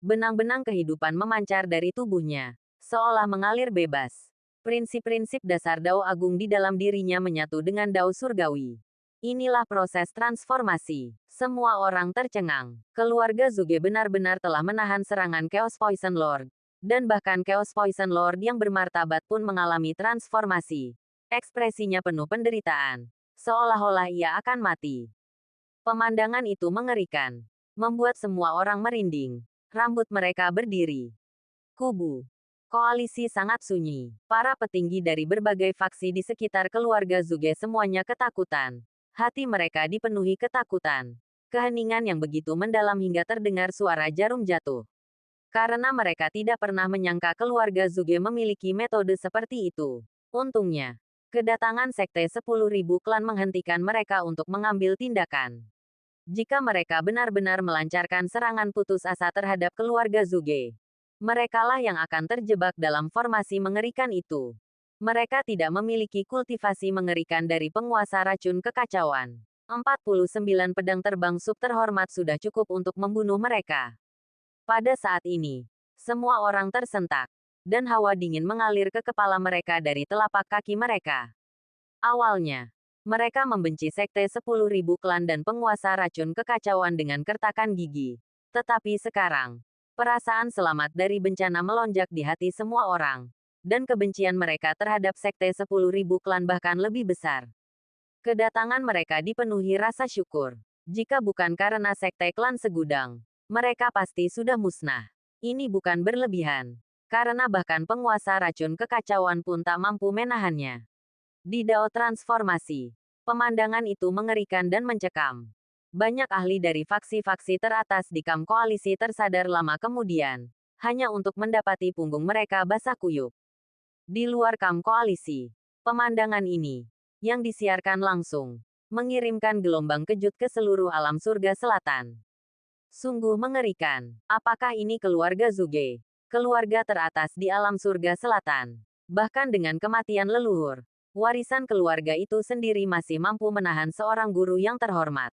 Benang-benang kehidupan memancar dari tubuhnya, seolah mengalir bebas. Prinsip-prinsip dasar Dao Agung di dalam dirinya menyatu dengan Dao Surgawi. Inilah proses transformasi. Semua orang tercengang. Keluarga Zuge benar-benar telah menahan serangan Chaos Poison Lord. Dan bahkan Chaos Poison Lord yang bermartabat pun mengalami transformasi. Ekspresinya penuh penderitaan. Seolah-olah ia akan mati. Pemandangan itu mengerikan. Membuat semua orang merinding. Rambut mereka berdiri. Kubu. Koalisi sangat sunyi. Para petinggi dari berbagai faksi di sekitar keluarga Zuge semuanya ketakutan. Hati mereka dipenuhi ketakutan. Keheningan yang begitu mendalam hingga terdengar suara jarum jatuh. Karena mereka tidak pernah menyangka keluarga Zuge memiliki metode seperti itu. Untungnya, kedatangan Sekte 10.000 klan menghentikan mereka untuk mengambil tindakan. Jika mereka benar-benar melancarkan serangan putus asa terhadap keluarga Zuge, merekalah yang akan terjebak dalam formasi mengerikan itu. Mereka tidak memiliki kultivasi mengerikan dari penguasa racun kekacauan. 49 pedang terbang sub terhormat sudah cukup untuk membunuh mereka. Pada saat ini, semua orang tersentak, dan hawa dingin mengalir ke kepala mereka dari telapak kaki mereka. Awalnya, mereka membenci Sekte 10.000 klan dan penguasa racun kekacauan dengan kertakan gigi. Tetapi sekarang, perasaan selamat dari bencana melonjak di hati semua orang. Dan kebencian mereka terhadap Sekte 10.000 klan bahkan lebih besar. Kedatangan mereka dipenuhi rasa syukur. Jika bukan karena Sekte Klan Segudang, mereka pasti sudah musnah. Ini bukan berlebihan. Karena bahkan penguasa racun kekacauan pun tak mampu menahannya. Di Dao Transformasi, pemandangan itu mengerikan dan mencekam. Banyak ahli dari faksi-faksi teratas di kamp koalisi tersadar lama kemudian, hanya untuk mendapati punggung mereka basah kuyup. Di luar kamp koalisi, pemandangan ini, yang disiarkan langsung, mengirimkan gelombang kejut ke seluruh alam surga selatan. Sungguh mengerikan. Apakah ini keluarga Zuge? Keluarga teratas di alam surga selatan. Bahkan dengan kematian leluhur, warisan keluarga itu sendiri masih mampu menahan seorang guru yang terhormat.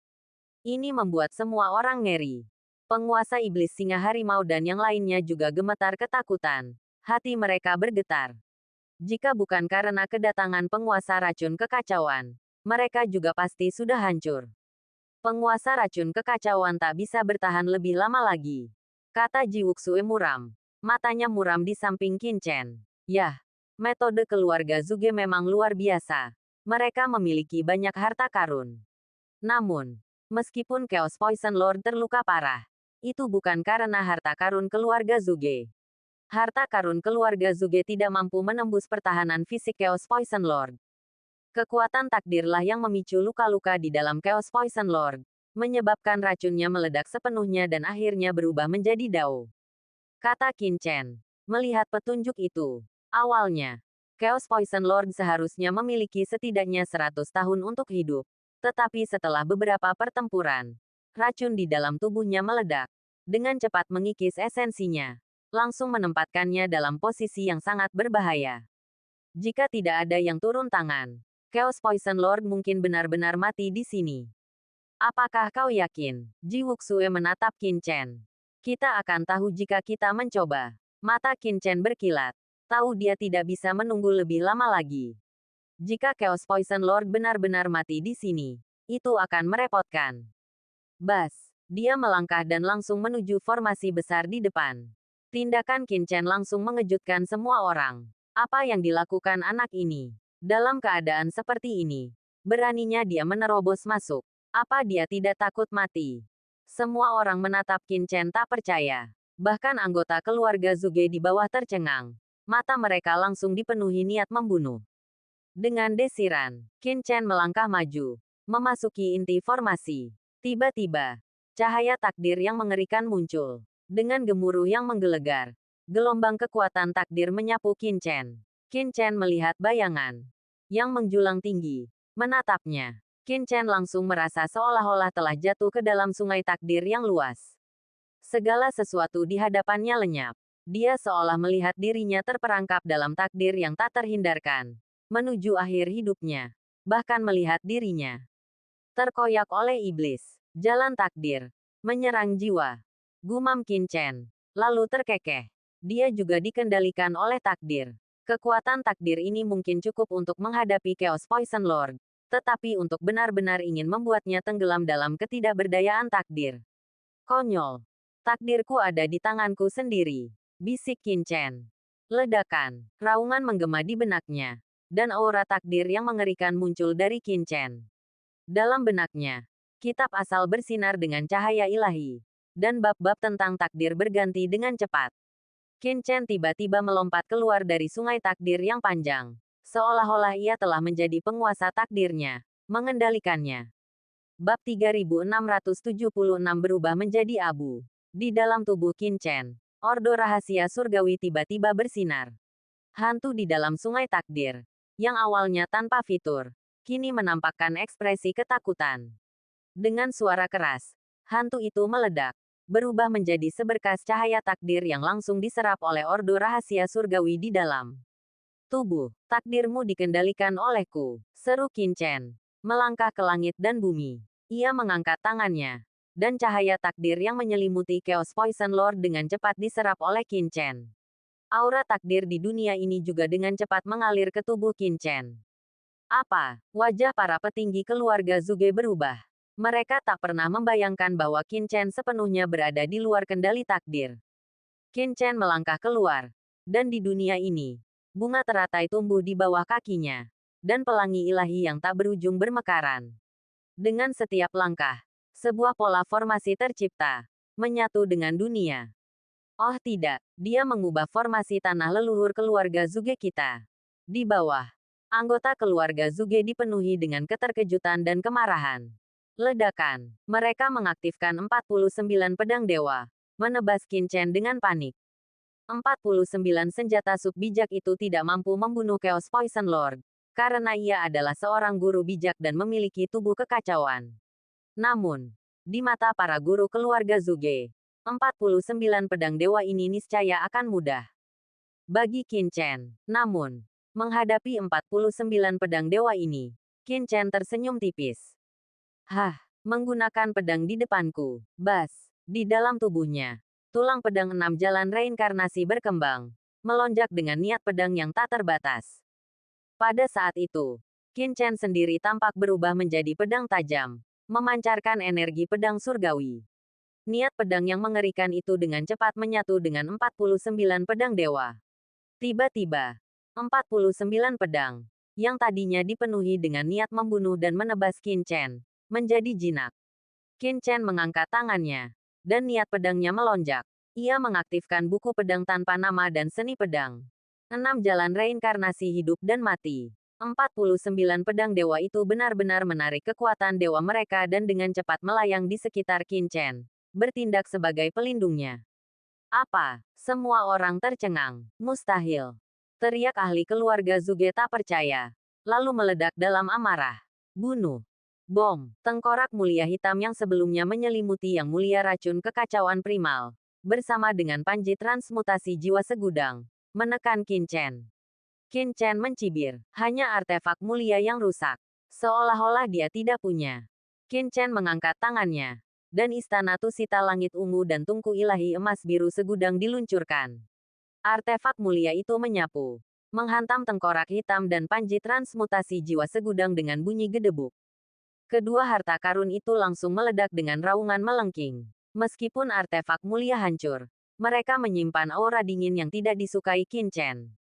Ini membuat semua orang ngeri. Penguasa iblis singa harimau dan yang lainnya juga gemetar ketakutan. Hati mereka bergetar. Jika bukan karena kedatangan penguasa racun kekacauan, mereka juga pasti sudah hancur. Penguasa racun kekacauan tak bisa bertahan lebih lama lagi. Kata Ji Wuxue muram. Matanya muram di samping Qin Chen. Yah. Metode keluarga Zuge memang luar biasa. Mereka memiliki banyak harta karun. Namun, meskipun Chaos Poison Lord terluka parah, itu bukan karena harta karun keluarga Zuge. Harta karun keluarga Zuge tidak mampu menembus pertahanan fisik Chaos Poison Lord. Kekuatan takdirlah yang memicu luka-luka di dalam Chaos Poison Lord, menyebabkan racunnya meledak sepenuhnya dan akhirnya berubah menjadi Dao. Kata Qin Chen. Melihat petunjuk itu, awalnya, Chaos Poison Lord seharusnya memiliki setidaknya 100 tahun untuk hidup. Tetapi setelah beberapa pertempuran, racun di dalam tubuhnya meledak. Dengan cepat mengikis esensinya, langsung menempatkannya dalam posisi yang sangat berbahaya. Jika tidak ada yang turun tangan, Chaos Poison Lord mungkin benar-benar mati di sini. Apakah kau yakin? Ji Wuxue menatap Qin Chen. Kita akan tahu jika kita mencoba. Mata Qin Chen berkilat. Tahu dia tidak bisa menunggu lebih lama lagi. Jika Chaos Poison Lord benar-benar mati di sini, itu akan merepotkan. Bas, dia melangkah dan langsung menuju formasi besar di depan. Tindakan Qin Chen langsung mengejutkan semua orang. Apa yang dilakukan anak ini? Dalam keadaan seperti ini, beraninya dia menerobos masuk. Apa dia tidak takut mati? Semua orang menatap Qin Chen tak percaya. Bahkan anggota keluarga Zuge di bawah tercengang. Mata mereka langsung dipenuhi niat membunuh. Dengan desiran, Qin Chen melangkah maju, memasuki inti formasi. Tiba-tiba, cahaya takdir yang mengerikan muncul. Dengan gemuruh yang menggelegar, gelombang kekuatan takdir menyapu Qin Chen. Qin Chen melihat bayangan yang menjulang tinggi, menatapnya. Qin Chen langsung merasa seolah-olah telah jatuh ke dalam sungai takdir yang luas. Segala sesuatu di hadapannya lenyap. Dia seolah melihat dirinya terperangkap dalam takdir yang tak terhindarkan. Menuju akhir hidupnya. Bahkan melihat dirinya terkoyak oleh iblis. Jalan takdir. Menyerang jiwa. Gumam Qin Chen. Lalu terkekeh. Dia juga dikendalikan oleh takdir. Kekuatan takdir ini mungkin cukup untuk menghadapi Chaos Poison Lord. Tetapi untuk benar-benar ingin membuatnya tenggelam dalam ketidakberdayaan takdir. Konyol. Takdirku ada di tanganku sendiri. Bisik Qin Chen. Ledakan. Raungan menggema di benaknya. Dan aura takdir yang mengerikan muncul dari Qin Chen. Dalam benaknya, kitab asal bersinar dengan cahaya ilahi. Dan bab-bab tentang takdir berganti dengan cepat. Qin Chen tiba-tiba melompat keluar dari sungai takdir yang panjang. Seolah-olah ia telah menjadi penguasa takdirnya, mengendalikannya. Bab 3676 berubah menjadi abu. Di dalam tubuh Qin Chen, ordo rahasia surgawi tiba-tiba bersinar. Hantu di dalam sungai takdir, yang awalnya tanpa fitur, kini menampakkan ekspresi ketakutan. Dengan suara keras, hantu itu meledak, berubah menjadi seberkas cahaya takdir yang langsung diserap oleh ordo rahasia surgawi di dalam tubuh. Takdirmu dikendalikan olehku, seru Qin Chen. Melangkah ke langit dan bumi. Ia mengangkat tangannya. Dan cahaya takdir yang menyelimuti Chaos Poison Lord dengan cepat diserap oleh Qin Chen. Aura takdir di dunia ini juga dengan cepat mengalir ke tubuh Qin Chen. Apa? Wajah para petinggi keluarga Zuge berubah. Mereka tak pernah membayangkan bahwa Qin Chen sepenuhnya berada di luar kendali takdir. Qin Chen melangkah keluar. Dan di dunia ini, bunga teratai tumbuh di bawah kakinya. Dan pelangi ilahi yang tak berujung bermekaran. Dengan setiap langkah, sebuah pola formasi tercipta, menyatu dengan dunia. Oh tidak, dia mengubah formasi tanah leluhur keluarga Zuge kita. Di bawah, anggota keluarga Zuge dipenuhi dengan keterkejutan dan kemarahan. Ledakan. Mereka mengaktifkan 49 pedang dewa, menebas Qin Chen dengan panik. 49 senjata sub bijak itu tidak mampu membunuh Chaos Poison Lord, karena ia adalah seorang guru bijak dan memiliki tubuh kekacauan. Namun, di mata para guru keluarga Zuge, 49 pedang dewa ini niscaya akan mudah bagi Qin Chen. Namun, menghadapi 49 pedang dewa ini, Qin Chen tersenyum tipis. Hah, menggunakan pedang di depanku. Bas, di dalam tubuhnya. Tulang pedang 6 jalan reinkarnasi berkembang. Melonjak dengan niat pedang yang tak terbatas. Pada saat itu, Qin Chen sendiri tampak berubah menjadi pedang tajam. Memancarkan energi pedang surgawi. Niat pedang yang mengerikan itu dengan cepat menyatu dengan 49 pedang dewa. Tiba-tiba, 49 pedang, yang tadinya dipenuhi dengan niat membunuh dan menebas Qin Chen, menjadi jinak. Qin Chen mengangkat tangannya, dan niat pedangnya melonjak. Ia mengaktifkan buku pedang tanpa nama dan seni pedang. 6 jalan reinkarnasi hidup dan mati. 49 pedang dewa itu benar-benar menarik kekuatan dewa mereka dan dengan cepat melayang di sekitar Qin Chen, bertindak sebagai pelindungnya. Apa? Semua orang tercengang. Mustahil. Teriak ahli keluarga Zuge tak percaya. Lalu meledak dalam amarah. Bunuh. Bom, tengkorak mulia hitam yang sebelumnya menyelimuti yang mulia racun kekacauan primal, bersama dengan panji transmutasi jiwa segudang, menekan Qin Chen. Qin Chen mencibir, hanya artefak mulia yang rusak. Seolah-olah dia tidak punya. Qin Chen mengangkat tangannya, dan istana tusita langit ungu dan tungku ilahi emas biru segudang diluncurkan. Artefak mulia itu menyapu, menghantam tengkorak hitam dan panji transmutasi jiwa segudang dengan bunyi gedebuk. Kedua harta karun itu langsung meledak dengan raungan melengking. Meskipun artefak mulia hancur, mereka menyimpan aura dingin yang tidak disukai Qin Chen.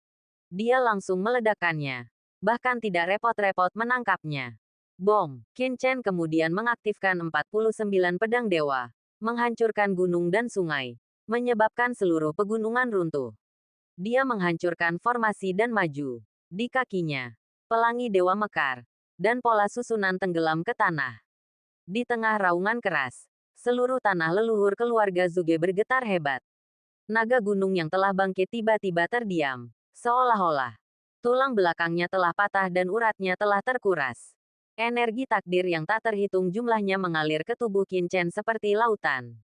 Dia langsung meledakkannya, bahkan tidak repot-repot menangkapnya. Bom, Qin Chen kemudian mengaktifkan 49 pedang dewa, menghancurkan gunung dan sungai, menyebabkan seluruh pegunungan runtuh. Dia menghancurkan formasi dan maju. Di kakinya, pelangi dewa mekar, dan pola susunan tenggelam ke tanah. Di tengah raungan keras, seluruh tanah leluhur keluarga Zuge bergetar hebat. Naga gunung yang telah bangkit tiba-tiba terdiam, seolah-olah tulang belakangnya telah patah dan uratnya telah terkuras. Energi takdir yang tak terhitung jumlahnya mengalir ke tubuh Qin Chen seperti lautan.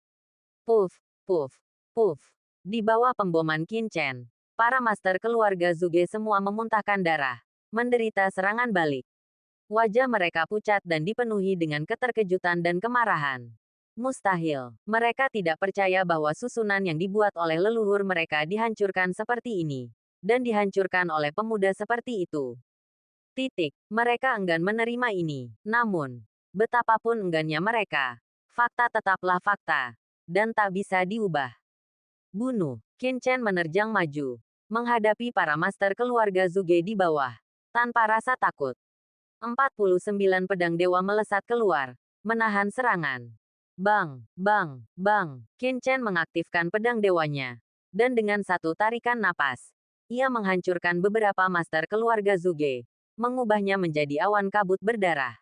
Puff, puff, puff. Di bawah pemboman Qin Chen, para master keluarga Zuge semua memuntahkan darah, menderita serangan balik. Wajah mereka pucat dan dipenuhi dengan keterkejutan dan kemarahan. Mustahil. Mereka tidak percaya bahwa susunan yang dibuat oleh leluhur mereka dihancurkan seperti ini. Dan dihancurkan oleh pemuda seperti itu. Mereka enggan menerima ini. Namun, betapapun enggannya mereka, fakta tetaplah fakta. Dan tak bisa diubah. Bunuh. Qin Chen menerjang maju. Menghadapi para master keluarga Zuge di bawah. Tanpa rasa takut. 49 pedang dewa melesat keluar, menahan serangan. Bang, bang, bang. Qin Chen mengaktifkan pedang dewanya. Dan dengan satu tarikan napas, ia menghancurkan beberapa master keluarga Zuge, mengubahnya menjadi awan kabut berdarah.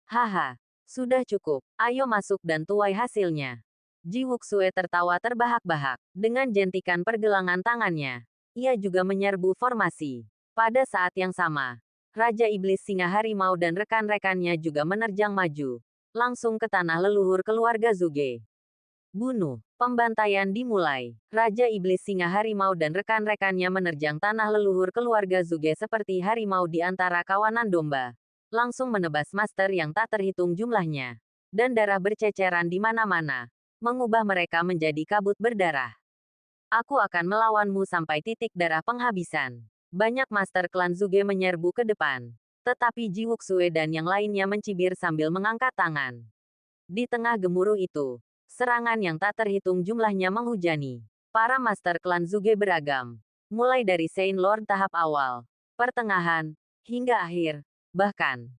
Haha, sudah cukup. Ayo masuk dan tuai hasilnya. Ji Wuxue tertawa terbahak-bahak. Dengan jentikan pergelangan tangannya, ia juga menyerbu formasi. Pada saat yang sama, Raja Iblis Singa Harimau dan rekan-rekannya juga menerjang maju, langsung ke tanah leluhur keluarga Zuge. Bunuh. Pembantaian dimulai. Raja Iblis Singa Harimau dan rekan-rekannya menerjang tanah leluhur keluarga Zuge seperti harimau di antara kawanan domba. Langsung menebas master yang tak terhitung jumlahnya. Dan darah berceceran di mana-mana, mengubah mereka menjadi kabut berdarah. Aku akan melawanmu sampai titik darah penghabisan. Banyak master klan Zuge menyerbu ke depan. Tetapi Ji Wuxue dan yang lainnya mencibir sambil mengangkat tangan. Di tengah gemuruh itu, serangan yang tak terhitung jumlahnya menghujani. Para master klan Zuge beragam. Mulai dari Saint Lord tahap awal, pertengahan, hingga akhir. Bahkan,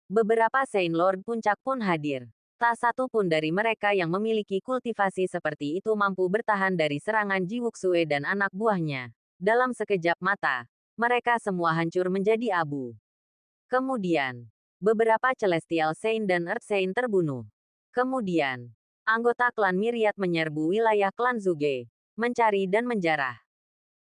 beberapa Saint Lord puncak pun hadir. Tak satu pun dari mereka yang memiliki kultivasi seperti itu mampu bertahan dari serangan Ji Wuxue dan anak buahnya. Dalam sekejap mata, mereka semua hancur menjadi abu. Kemudian, beberapa Celestial Saint dan Earth Saint terbunuh. Kemudian, anggota klan Myriad menyerbu wilayah klan Zuge, mencari dan menjarah.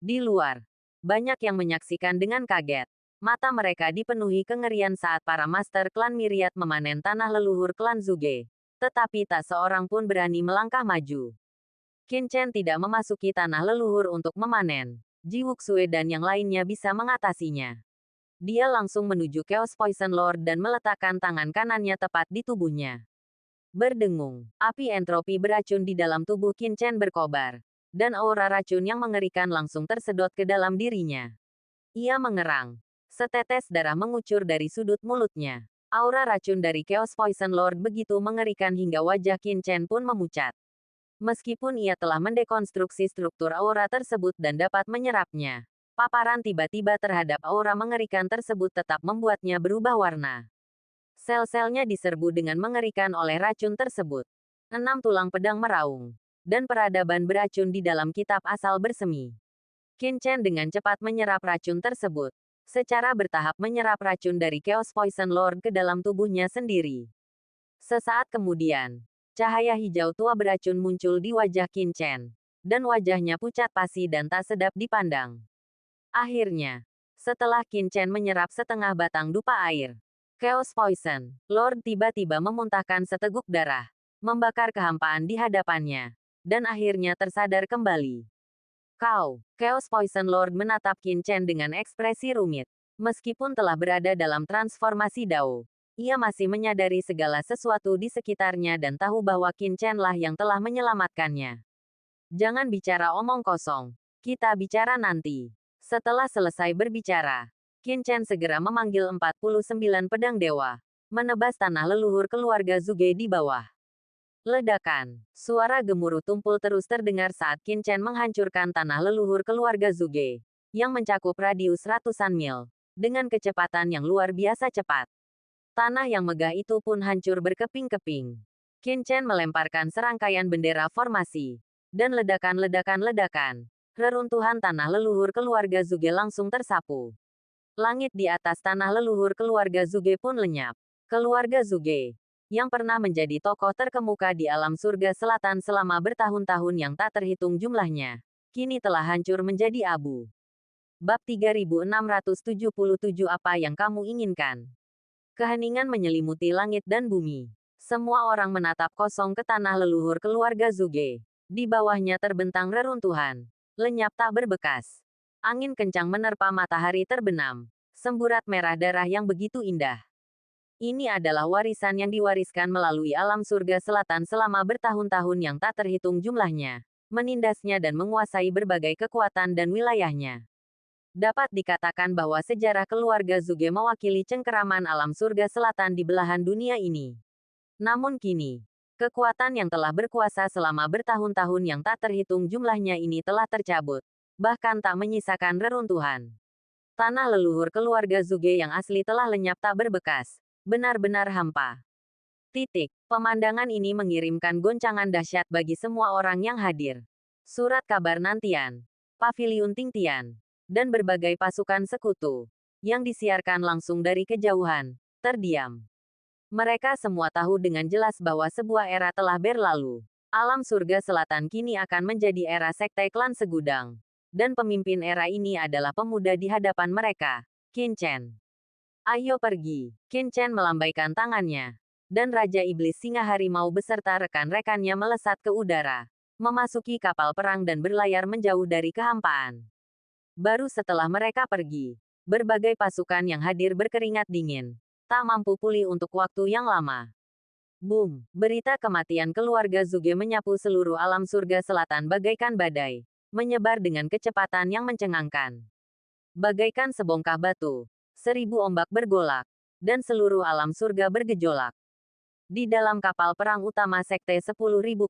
Di luar, banyak yang menyaksikan dengan kaget. Mata mereka dipenuhi kengerian saat para master klan Myriad memanen tanah leluhur klan Zuge. Tetapi tak seorang pun berani melangkah maju. Qin Chen tidak memasuki tanah leluhur untuk memanen. Ji Wuxue dan yang lainnya bisa mengatasinya. Dia langsung menuju Chaos Poison Lord dan meletakkan tangan kanannya tepat di tubuhnya. Berdengung, api entropi beracun di dalam tubuh Qin Chen berkobar. Dan aura racun yang mengerikan langsung tersedot ke dalam dirinya. Ia mengerang. Setetes darah mengucur dari sudut mulutnya. Aura racun dari Chaos Poison Lord begitu mengerikan hingga wajah Qin Chen pun memucat. Meskipun ia telah mendekonstruksi struktur aura tersebut dan dapat menyerapnya, paparan tiba-tiba terhadap aura mengerikan tersebut tetap membuatnya berubah warna. Sel-selnya diserbu dengan mengerikan oleh racun tersebut. 6 tulang pedang meraung. Dan peradaban beracun di dalam kitab asal bersemi. Qin Chen dengan cepat menyerap racun tersebut. Secara bertahap menyerap racun dari Chaos Poison Lord ke dalam tubuhnya sendiri. Sesaat kemudian, cahaya hijau tua beracun muncul di wajah Qin Chen. Dan wajahnya pucat pasi dan tak sedap dipandang. Akhirnya, setelah Qin Chen menyerap setengah batang dupa air, Chaos Poison Lord tiba-tiba memuntahkan seteguk darah, membakar kehampaan di hadapannya, dan akhirnya tersadar kembali. Chaos Poison Lord menatap Qin Chen dengan ekspresi rumit. Meskipun telah berada dalam transformasi Dao, ia masih menyadari segala sesuatu di sekitarnya dan tahu bahwa Qin Chen lah yang telah menyelamatkannya. Jangan bicara omong kosong. Kita bicara nanti. Setelah selesai berbicara, Qin Chen segera memanggil 49 pedang dewa, menebas tanah leluhur keluarga Zuge di bawah. Ledakan. Suara gemuruh tumpul terus terdengar saat Qin Chen menghancurkan tanah leluhur keluarga Zuge, yang mencakup radius ratusan mil, dengan kecepatan yang luar biasa cepat. Tanah yang megah itu pun hancur berkeping-keping. Qin Chen melemparkan serangkaian bendera formasi, dan ledakan-ledakan-ledakan. Reruntuhan tanah leluhur keluarga Zuge langsung tersapu. Langit di atas tanah leluhur keluarga Zuge pun lenyap. Keluarga Zuge, yang pernah menjadi tokoh terkemuka di alam surga selatan selama bertahun-tahun yang tak terhitung jumlahnya, kini telah hancur menjadi abu. Bab 3677 Apa yang kamu inginkan? Keheningan menyelimuti langit dan bumi. Semua orang menatap kosong ke tanah leluhur keluarga Zuge. Di bawahnya terbentang reruntuhan. Lenyap tak berbekas. Angin kencang menerpa matahari terbenam. Semburat merah darah yang begitu indah. Ini adalah warisan yang diwariskan melalui alam surga selatan selama bertahun-tahun yang tak terhitung jumlahnya, menindasnya dan menguasai berbagai kekuatan dan wilayahnya. Dapat dikatakan bahwa sejarah keluarga Zuge mewakili cengkeraman alam surga selatan di belahan dunia ini. Namun kini, kekuatan yang telah berkuasa selama bertahun-tahun yang tak terhitung jumlahnya ini telah tercabut, bahkan tak menyisakan reruntuhan. Tanah leluhur keluarga Zuge yang asli telah lenyap tak berbekas, benar-benar hampa. Pemandangan ini mengirimkan goncangan dahsyat bagi semua orang yang hadir. Surat kabar Nantian, Paviliun Tingtian, dan berbagai pasukan sekutu, yang disiarkan langsung dari kejauhan, terdiam. Mereka semua tahu dengan jelas bahwa sebuah era telah berlalu. Alam surga selatan kini akan menjadi era sekte klan segudang. Dan pemimpin era ini adalah pemuda di hadapan mereka, Qin Chen. Ayo pergi. Qin Chen melambaikan tangannya. Dan Raja Iblis Singa Harimau beserta rekan-rekannya melesat ke udara, memasuki kapal perang dan berlayar menjauh dari kehampaan. Baru setelah mereka pergi, berbagai pasukan yang hadir berkeringat dingin, tak mampu pulih untuk waktu yang lama. Boom! Berita kematian keluarga Zuge menyapu seluruh alam surga selatan bagaikan badai, menyebar dengan kecepatan yang mencengangkan. Bagaikan sebongkah batu, 1000 ombak bergolak, dan seluruh alam surga bergejolak. Di dalam kapal perang utama Sekte 10.000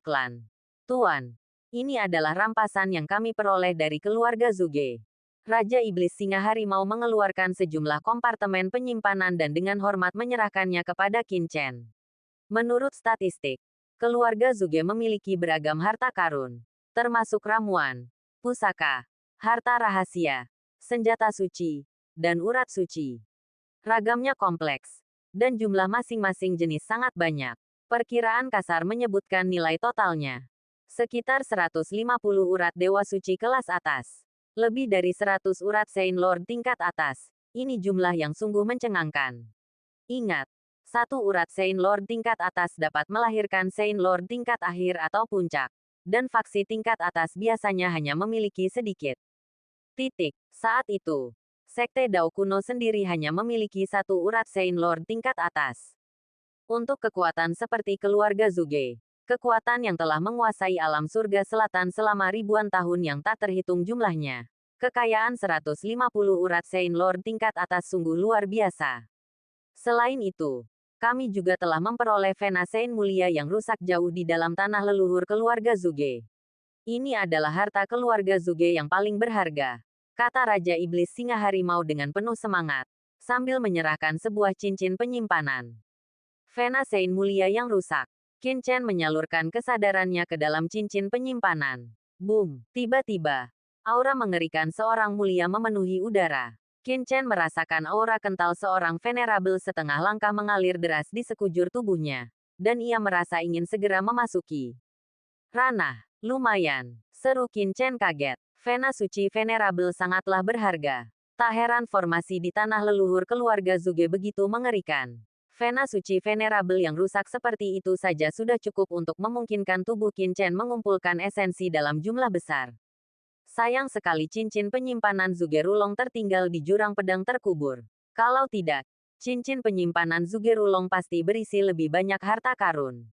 klan. Tuan, ini adalah rampasan yang kami peroleh dari keluarga Zuge. Raja Iblis Singa Harimau mengeluarkan sejumlah kompartemen penyimpanan dan dengan hormat menyerahkannya kepada Qin Chen. Menurut statistik, keluarga Zuge memiliki beragam harta karun, termasuk ramuan, pusaka, harta rahasia, senjata suci, dan urat suci. Ragamnya kompleks, dan jumlah masing-masing jenis sangat banyak. Perkiraan kasar menyebutkan nilai totalnya sekitar 150 urat dewa suci kelas atas. Lebih dari 100 urat Saint Lord tingkat atas. Ini jumlah yang sungguh mencengangkan. Ingat, satu urat Saint Lord tingkat atas dapat melahirkan Saint Lord tingkat akhir atau puncak. Dan faksi tingkat atas biasanya hanya memiliki sedikit. Saat itu, Sekte Dao kuno sendiri hanya memiliki satu urat Saint Lord tingkat atas. Untuk kekuatan seperti keluarga Zuge, kekuatan yang telah menguasai alam surga selatan selama ribuan tahun yang tak terhitung jumlahnya, kekayaan 150 urat Saint Lord tingkat atas sungguh luar biasa. Selain itu, kami juga telah memperoleh Vena Saint mulia yang rusak jauh di dalam tanah leluhur keluarga Zuge. Ini adalah harta keluarga Zuge yang paling berharga, kata Raja Iblis Singa Harimau dengan penuh semangat, sambil menyerahkan sebuah cincin penyimpanan. Vena Saint mulia yang rusak. Qin Chen menyalurkan kesadarannya ke dalam cincin penyimpanan. Boom! Tiba-tiba, aura mengerikan seorang mulia memenuhi udara. Qin Chen merasakan aura kental seorang venerabel setengah langkah mengalir deras di sekujur tubuhnya. Dan ia merasa ingin segera memasuki ranah. Lumayan, seru Qin Chen kaget. Vena suci venerabel sangatlah berharga. Tak heran formasi di tanah leluhur keluarga Zuge begitu mengerikan. Vena suci venerabel yang rusak seperti itu saja sudah cukup untuk memungkinkan tubuh Qin Chen mengumpulkan esensi dalam jumlah besar. Sayang sekali cincin penyimpanan Zuge Rulong tertinggal di jurang pedang terkubur. Kalau tidak, cincin penyimpanan Zuge Rulong pasti berisi lebih banyak harta karun.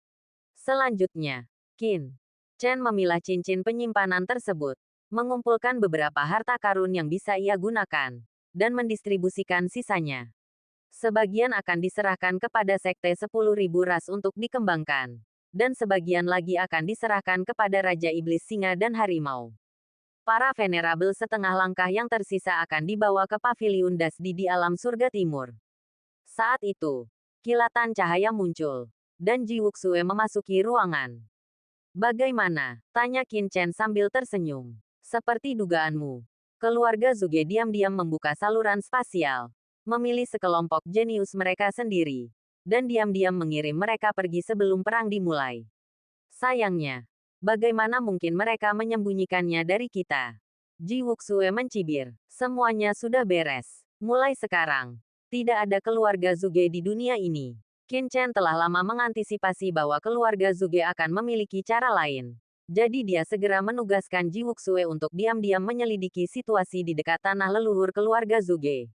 Selanjutnya, Qin Chen memilah cincin penyimpanan tersebut, mengumpulkan beberapa harta karun yang bisa ia gunakan, dan mendistribusikan sisanya. Sebagian akan diserahkan kepada Sekte 10.000 ras untuk dikembangkan, dan sebagian lagi akan diserahkan kepada Raja Iblis Singa dan Harimau. Para venerabel setengah langkah yang tersisa akan dibawa ke Paviliun Dasdi di alam surga timur. Saat itu, kilatan cahaya muncul, dan Ji Wuxue memasuki ruangan. Bagaimana? Tanya Qin Chen sambil tersenyum. Seperti dugaanmu, keluarga Zuge diam-diam membuka saluran spasial, memilih sekelompok jenius mereka sendiri, dan diam-diam mengirim mereka pergi sebelum perang dimulai. Sayangnya, bagaimana mungkin mereka menyembunyikannya dari kita? Ji Wuxue mencibir. Semuanya sudah beres. Mulai sekarang, tidak ada keluarga Zuge di dunia ini. Qin Chen telah lama mengantisipasi bahwa keluarga Zuge akan memiliki cara lain. Jadi dia segera menugaskan Ji Wuxue untuk diam-diam menyelidiki situasi di dekat tanah leluhur keluarga Zuge.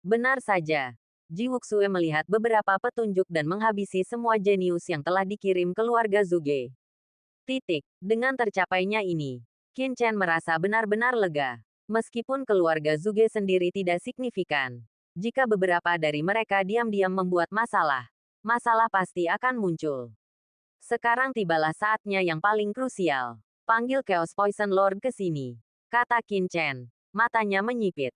Benar saja. Ji Wuxue melihat beberapa petunjuk dan menghabisi semua jenius yang telah dikirim keluarga Zuge. Dengan tercapainya ini, Qin Chen merasa benar-benar lega. Meskipun keluarga Zuge sendiri tidak signifikan, jika beberapa dari mereka diam-diam membuat masalah, masalah pasti akan muncul. Sekarang tibalah saatnya yang paling krusial. Panggil Chaos Poison Lord ke sini, kata Qin Chen. Matanya menyipit.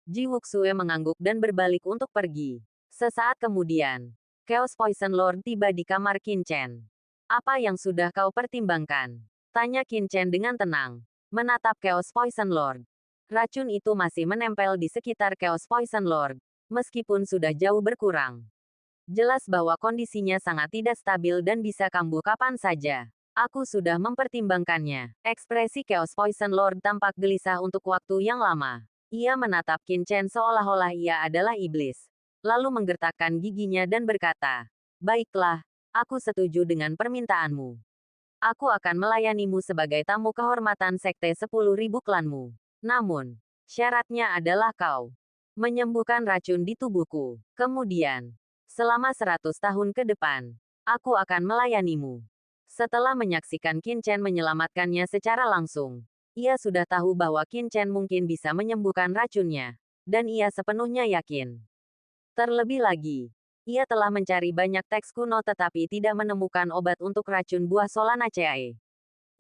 Ji Wuxue mengangguk dan berbalik untuk pergi. Sesaat kemudian, Chaos Poison Lord tiba di kamar Qin Chen. Apa yang sudah kau pertimbangkan? Tanya Qin Chen dengan tenang, menatap Chaos Poison Lord. Racun itu masih menempel di sekitar Chaos Poison Lord, meskipun sudah jauh berkurang. Jelas bahwa kondisinya sangat tidak stabil dan bisa kambuh kapan saja. Aku sudah mempertimbangkannya. Ekspresi Chaos Poison Lord tampak gelisah untuk waktu yang lama. Ia menatap Qin Chen seolah-olah ia adalah iblis. Lalu menggertakkan giginya dan berkata, "Baiklah, aku setuju dengan permintaanmu. Aku akan melayanimu sebagai tamu kehormatan Sekte 10.000 klanmu. Namun, syaratnya adalah kau menyembuhkan racun di tubuhku. Kemudian, selama 100 tahun ke depan, aku akan melayanimu." Setelah menyaksikan Qin Chen menyelamatkannya secara langsung, ia sudah tahu bahwa Qin Chen mungkin bisa menyembuhkan racunnya, dan ia sepenuhnya yakin. Terlebih lagi, ia telah mencari banyak teks kuno tetapi tidak menemukan obat untuk racun buah Solanaceae.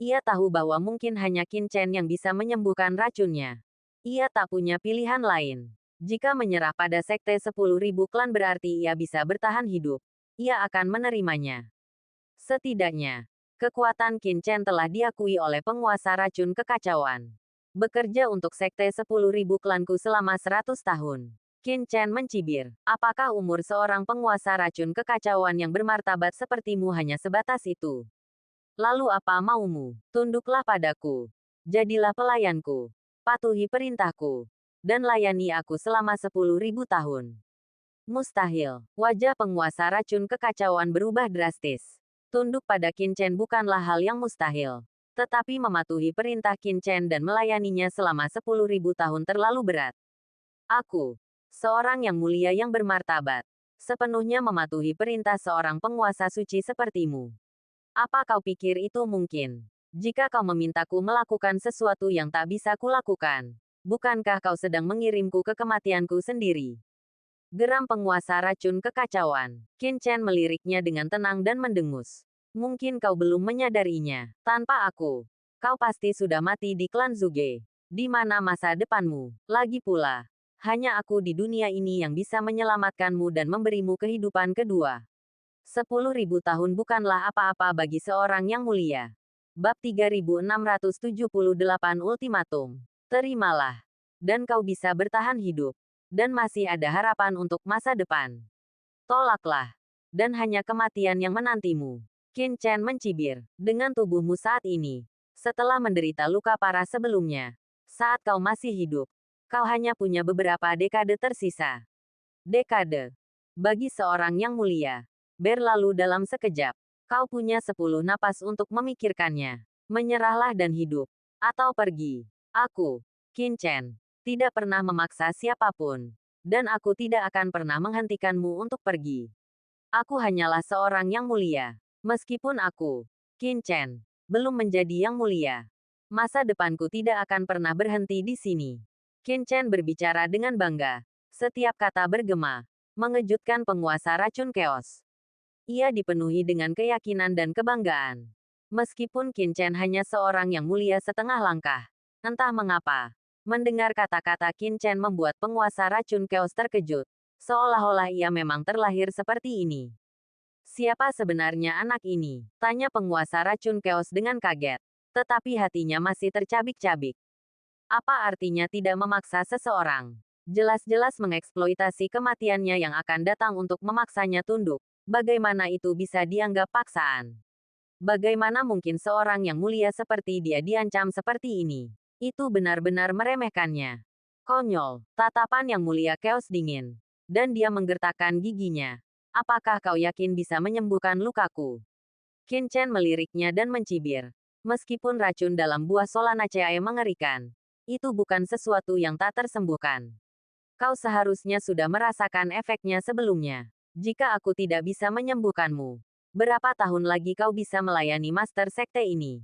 Ia tahu bahwa mungkin hanya Qin Chen yang bisa menyembuhkan racunnya. Ia tak punya pilihan lain. Jika menyerah pada Sekte 10.000 klan berarti ia bisa bertahan hidup, ia akan menerimanya. Setidaknya, kekuatan Qin Chen telah diakui oleh penguasa racun kekacauan. Bekerja untuk Sekte 10.000 klanku selama 100 tahun. Qin Chen mencibir. Apakah umur seorang penguasa racun kekacauan yang bermartabat sepertimu hanya sebatas itu? Lalu apa maumu? Tunduklah padaku. Jadilah pelayanku. Patuhi perintahku. Dan layani aku selama 10.000 tahun. Mustahil. Wajah penguasa racun kekacauan berubah drastis. Tunduk pada Qin Chen bukanlah hal yang mustahil. Tetapi mematuhi perintah Qin Chen dan melayaninya selama 10.000 tahun terlalu berat. Aku, seorang yang mulia yang bermartabat, sepenuhnya mematuhi perintah seorang penguasa suci sepertimu. Apa kau pikir itu mungkin? Jika kau memintaku melakukan sesuatu yang tak bisa kulakukan, bukankah kau sedang mengirimku ke kematianku sendiri? Geram penguasa racun kekacauan. Qin Chen meliriknya dengan tenang dan mendengus. Mungkin kau belum menyadarinya. Tanpa aku, kau pasti sudah mati di klan Zuge. Di mana masa depanmu? Lagi pula, hanya aku di dunia ini yang bisa menyelamatkanmu dan memberimu kehidupan kedua. 10.000 tahun bukanlah apa-apa bagi seorang yang mulia. Bab 3678 Ultimatum. Terimalah. Dan kau bisa bertahan hidup. Dan masih ada harapan untuk masa depan. Tolaklah. Dan hanya kematian yang menantimu. Qin Chen mencibir. Dengan tubuhmu saat ini, setelah menderita luka parah sebelumnya, saat kau masih hidup, kau hanya punya beberapa dekade tersisa. Dekade. Bagi seorang yang mulia, berlalu dalam sekejap. Kau punya 10 napas untuk memikirkannya. Menyerahlah dan hidup. Atau pergi. Aku, Qin Chen, tidak pernah memaksa siapapun. Dan aku tidak akan pernah menghentikanmu untuk pergi. Aku hanyalah seorang yang mulia. Meskipun aku, Qin Chen, belum menjadi yang mulia. Masa depanku tidak akan pernah berhenti di sini. Qin Chen berbicara dengan bangga. Setiap kata bergema, mengejutkan penguasa racun keos. Ia dipenuhi dengan keyakinan dan kebanggaan. Meskipun Qin Chen hanya seorang yang mulia setengah langkah. Entah mengapa, mendengar kata-kata Qin Chen membuat penguasa racun keos terkejut. Seolah-olah ia memang terlahir seperti ini. Siapa sebenarnya anak ini? Tanya penguasa racun keos dengan kaget. Tetapi hatinya masih tercabik-cabik. Apa artinya tidak memaksa seseorang? Jelas-jelas mengeksploitasi kematiannya yang akan datang untuk memaksanya tunduk. Bagaimana itu bisa dianggap paksaan? Bagaimana mungkin seorang yang mulia seperti dia diancam seperti ini? Itu benar-benar meremehkannya. Konyol, tatapan yang mulia keos dingin. Dan dia menggertakkan giginya. Apakah kau yakin bisa menyembuhkan lukaku? Qin Chen meliriknya dan mencibir. Meskipun racun dalam buah Solanaceae mengerikan, itu bukan sesuatu yang tak tersembuhkan. Kau seharusnya sudah merasakan efeknya sebelumnya. Jika aku tidak bisa menyembuhkanmu, berapa tahun lagi kau bisa melayani Master Sekte ini?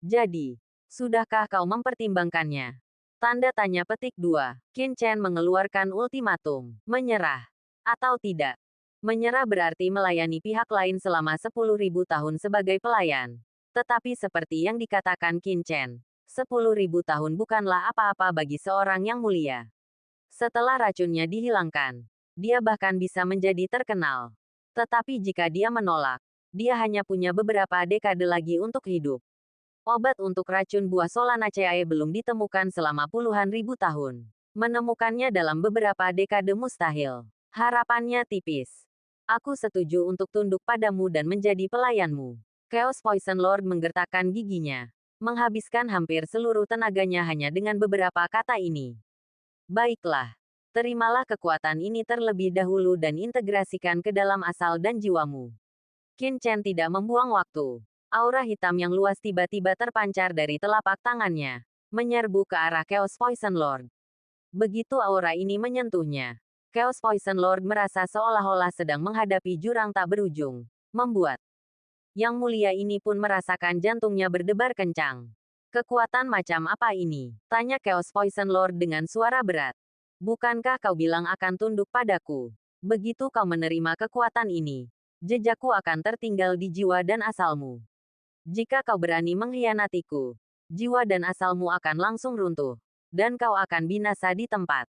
Jadi, sudahkah kau mempertimbangkannya? Tanda tanya petik 2. Qin Chen mengeluarkan ultimatum. Menyerah. Atau tidak. Menyerah berarti melayani pihak lain selama 10.000 tahun sebagai pelayan. Tetapi seperti yang dikatakan Qin Chen, 10.000 tahun bukanlah apa-apa bagi seorang yang mulia. Setelah racunnya dihilangkan, dia bahkan bisa menjadi terkenal. Tetapi jika dia menolak, dia hanya punya beberapa dekade lagi untuk hidup. Obat untuk racun buah Solanaceae belum ditemukan selama puluhan ribu tahun. Menemukannya dalam beberapa dekade mustahil. Harapannya tipis. Aku setuju untuk tunduk padamu dan menjadi pelayanmu. Chaos Poison Lord menggertakkan giginya. Menghabiskan hampir seluruh tenaganya hanya dengan beberapa kata ini. Baiklah. Terimalah kekuatan ini terlebih dahulu dan integrasikan ke dalam asal dan jiwamu. Qin Chen tidak membuang waktu. Aura hitam yang luas tiba-tiba terpancar dari telapak tangannya, menyerbu ke arah Chaos Poison Lord. Begitu aura ini menyentuhnya, Chaos Poison Lord merasa seolah-olah sedang menghadapi jurang tak berujung, membuat yang mulia ini pun merasakan jantungnya berdebar kencang. Kekuatan macam apa ini? Tanya Chaos Poison Lord dengan suara berat. Bukankah kau bilang akan tunduk padaku? Begitu kau menerima kekuatan ini, jejakku akan tertinggal di jiwa dan asalmu. Jika kau berani mengkhianatiku, jiwa dan asalmu akan langsung runtuh, dan kau akan binasa di tempat.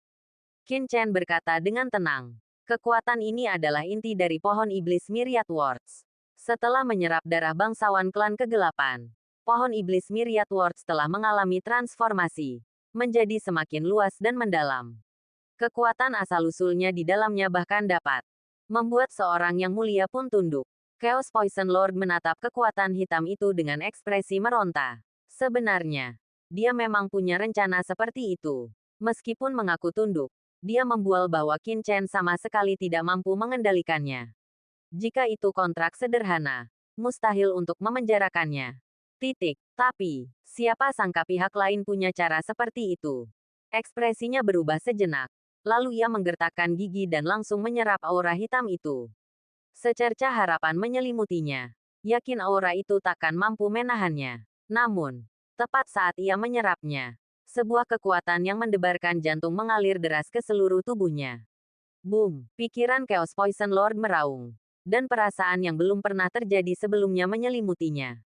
Qin Chen berkata dengan tenang. Kekuatan ini adalah inti dari pohon iblis Myriad Words. Setelah menyerap darah bangsawan klan kegelapan, pohon iblis Myriad Words telah mengalami transformasi, menjadi semakin luas dan mendalam. Kekuatan asal-usulnya di dalamnya bahkan dapat membuat seorang yang mulia pun tunduk. Chaos Poison Lord menatap kekuatan hitam itu dengan ekspresi meronta. Sebenarnya, dia memang punya rencana seperti itu. Meskipun mengaku tunduk, dia membual bahwa Qin Chen sama sekali tidak mampu mengendalikannya. Jika itu kontrak sederhana, mustahil untuk memenjarakannya. Tapi, siapa sangka pihak lain punya cara seperti itu? Ekspresinya berubah sejenak. Lalu ia menggertakkan gigi dan langsung menyerap aura hitam itu. Secercah harapan menyelimutinya. Yakin aura itu takkan mampu menahannya. Namun, tepat saat ia menyerapnya, sebuah kekuatan yang mendebarkan jantung mengalir deras ke seluruh tubuhnya. Boom! Pikiran Chaos Poison Lord meraung. Dan perasaan yang belum pernah terjadi sebelumnya menyelimutinya.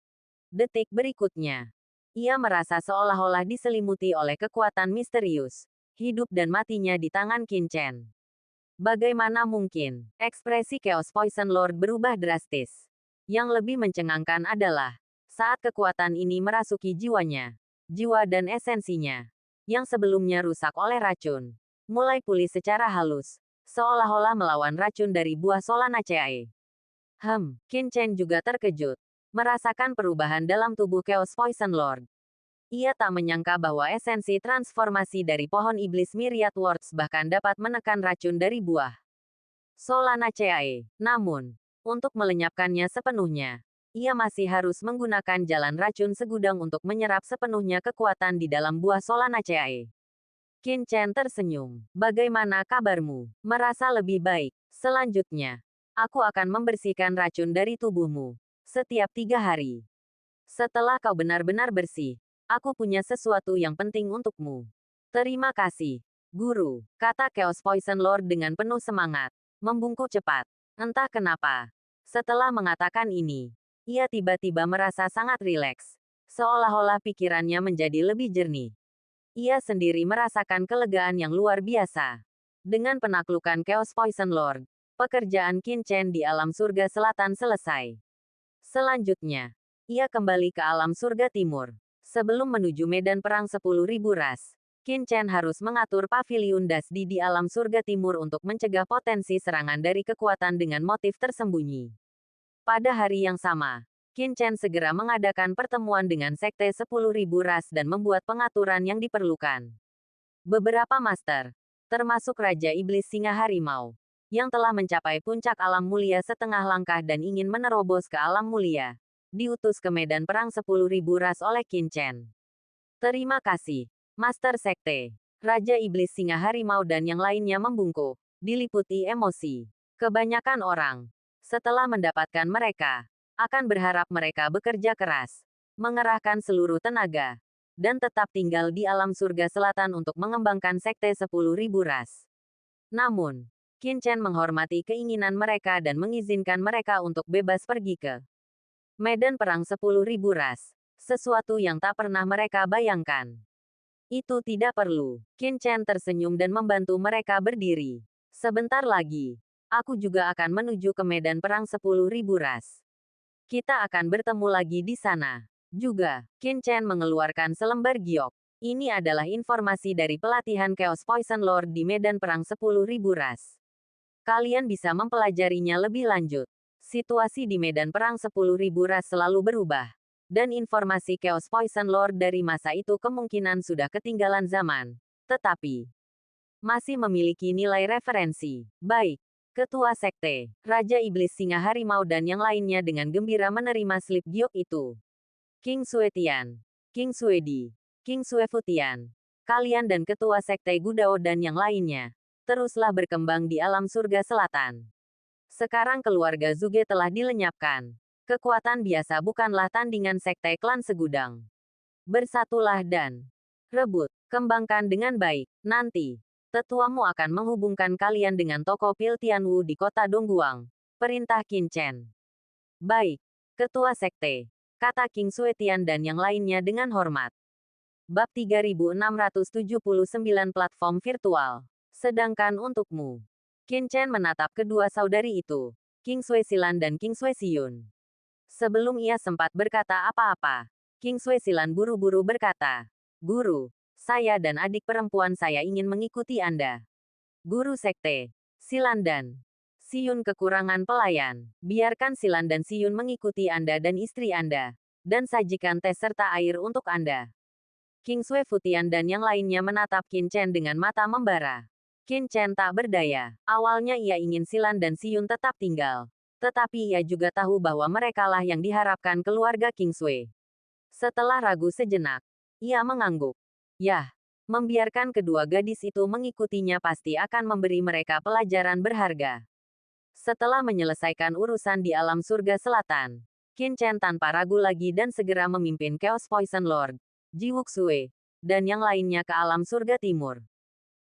Detik berikutnya, ia merasa seolah-olah diselimuti oleh kekuatan misterius. Hidup dan matinya di tangan Qin Chen. Bagaimana mungkin? Ekspresi Chaos Poison Lord berubah drastis. Yang lebih mencengangkan adalah saat kekuatan ini merasuki jiwanya, jiwa dan esensinya, yang sebelumnya rusak oleh racun, mulai pulih secara halus, seolah-olah melawan racun dari buah Solanaceae. Qin Chen juga terkejut, merasakan perubahan dalam tubuh Chaos Poison Lord. Ia tak menyangka bahwa esensi transformasi dari pohon iblis Myriad Words bahkan dapat menekan racun dari buah Solanaceae. Namun, untuk melenyapkannya sepenuhnya, ia masih harus menggunakan jalan racun segudang untuk menyerap sepenuhnya kekuatan di dalam buah Solanaceae. Qin Chen tersenyum. Bagaimana kabarmu? Merasa lebih baik. Selanjutnya, aku akan membersihkan racun dari tubuhmu setiap 3 hari. Setelah kau benar-benar bersih, aku punya sesuatu yang penting untukmu. Terima kasih, Guru, kata Chaos Poison Lord dengan penuh semangat, membungkuk cepat. Entah kenapa, setelah mengatakan ini, ia tiba-tiba merasa sangat rileks. Seolah-olah pikirannya menjadi lebih jernih. Ia sendiri merasakan kelegaan yang luar biasa. Dengan penaklukan Chaos Poison Lord, pekerjaan Qin Chen di alam surga selatan selesai. Selanjutnya, ia kembali ke alam surga timur. Sebelum menuju medan perang 10.000 ras, Qin Chen harus mengatur paviliun Dasdi di alam surga timur untuk mencegah potensi serangan dari kekuatan dengan motif tersembunyi. Pada hari yang sama, Qin Chen segera mengadakan pertemuan dengan Sekte 10.000 ras dan membuat pengaturan yang diperlukan. Beberapa master, termasuk Raja Iblis Singa Harimau, yang telah mencapai puncak alam mulia setengah langkah dan ingin menerobos ke alam mulia, diutus ke medan perang 10.000 ras oleh Qin Chen. Terima kasih, Master Sekte. Raja Iblis Singa Harimau dan yang lainnya membungkuk, diliputi emosi. Kebanyakan orang, setelah mendapatkan mereka, akan berharap mereka bekerja keras, mengerahkan seluruh tenaga, dan tetap tinggal di alam surga selatan untuk mengembangkan sekte 10.000 ras. Namun, Qin Chen menghormati keinginan mereka dan mengizinkan mereka untuk bebas pergi ke medan perang 10.000 ras, sesuatu yang tak pernah mereka bayangkan. Itu tidak perlu. Qin Chen tersenyum dan membantu mereka berdiri. Sebentar lagi, aku juga akan menuju ke medan perang 10.000 ras. Kita akan bertemu lagi di sana. Juga, Qin Chen mengeluarkan selembar giok. Ini adalah informasi dari pelatihan Chaos Poison Lord di medan perang 10.000 ras. Kalian bisa mempelajarinya lebih lanjut. Situasi di medan perang 10.000 ras selalu berubah. Dan informasi Chaos Poison Lord dari masa itu kemungkinan sudah ketinggalan zaman. Tetapi, masih memiliki nilai referensi. Baik. Ketua Sekte, Raja Iblis Singa Harimau dan yang lainnya dengan gembira menerima slip giok itu. King Suetian, King Suedi, King Suefutian, kalian dan Ketua Sekte Gudao dan yang lainnya, teruslah berkembang di alam surga selatan. Sekarang keluarga Zuge telah dilenyapkan. Kekuatan biasa bukanlah tandingan sekte klan segudang. Bersatulah dan rebut, kembangkan dengan baik. Nanti, tetuamu akan menghubungkan kalian dengan toko Pil Tianwu di kota Dongguang. Perintah Qin Chen. Baik, Ketua Sekte, kata King Suetian dan yang lainnya dengan hormat. Bab 3679 Platform Virtual. Sedangkan untukmu, Qin Chen menatap kedua saudari itu, King Suesilan dan King Suesiyun. Sebelum ia sempat berkata apa-apa, King Suesilan buru-buru berkata, Guru, saya dan adik perempuan saya ingin mengikuti Anda. Guru Sekte, Silan dan Siyun kekurangan pelayan. Biarkan Silan dan Siyun mengikuti Anda dan istri Anda, dan sajikan teh serta air untuk Anda. King Suefutian dan yang lainnya menatap Qin Chen dengan mata membara. Qin Chen tak berdaya. Awalnya ia ingin Silan dan Siyun tetap tinggal. Tetapi ia juga tahu bahwa merekalah yang diharapkan keluarga King Sui. Setelah ragu sejenak, ia mengangguk. Yah, membiarkan kedua gadis itu mengikutinya pasti akan memberi mereka pelajaran berharga. Setelah menyelesaikan urusan di alam surga selatan, Qin Chen tanpa ragu lagi dan segera memimpin Chaos Poison Lord, Ji Wuxue, dan yang lainnya ke alam surga timur.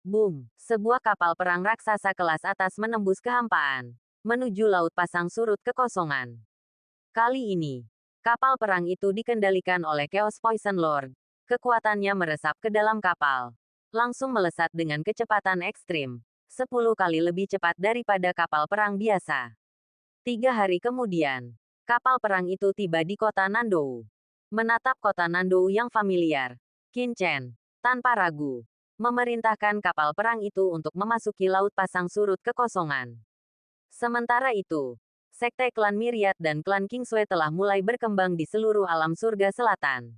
Boom! Sebuah kapal perang raksasa kelas atas menembus kehampaan, menuju laut pasang surut kekosongan. Kali ini, kapal perang itu dikendalikan oleh Chaos Poison Lord. Kekuatannya meresap ke dalam kapal, langsung melesat dengan kecepatan ekstrim, 10 kali lebih cepat daripada kapal perang biasa. 3 hari kemudian, kapal perang itu tiba di kota Nandou. Menatap kota Nandou yang familiar, Qin Chen, tanpa ragu, memerintahkan kapal perang itu untuk memasuki laut pasang surut kekosongan. Sementara itu, sekte klan Myriad dan klan Kingsway telah mulai berkembang di seluruh alam surga selatan.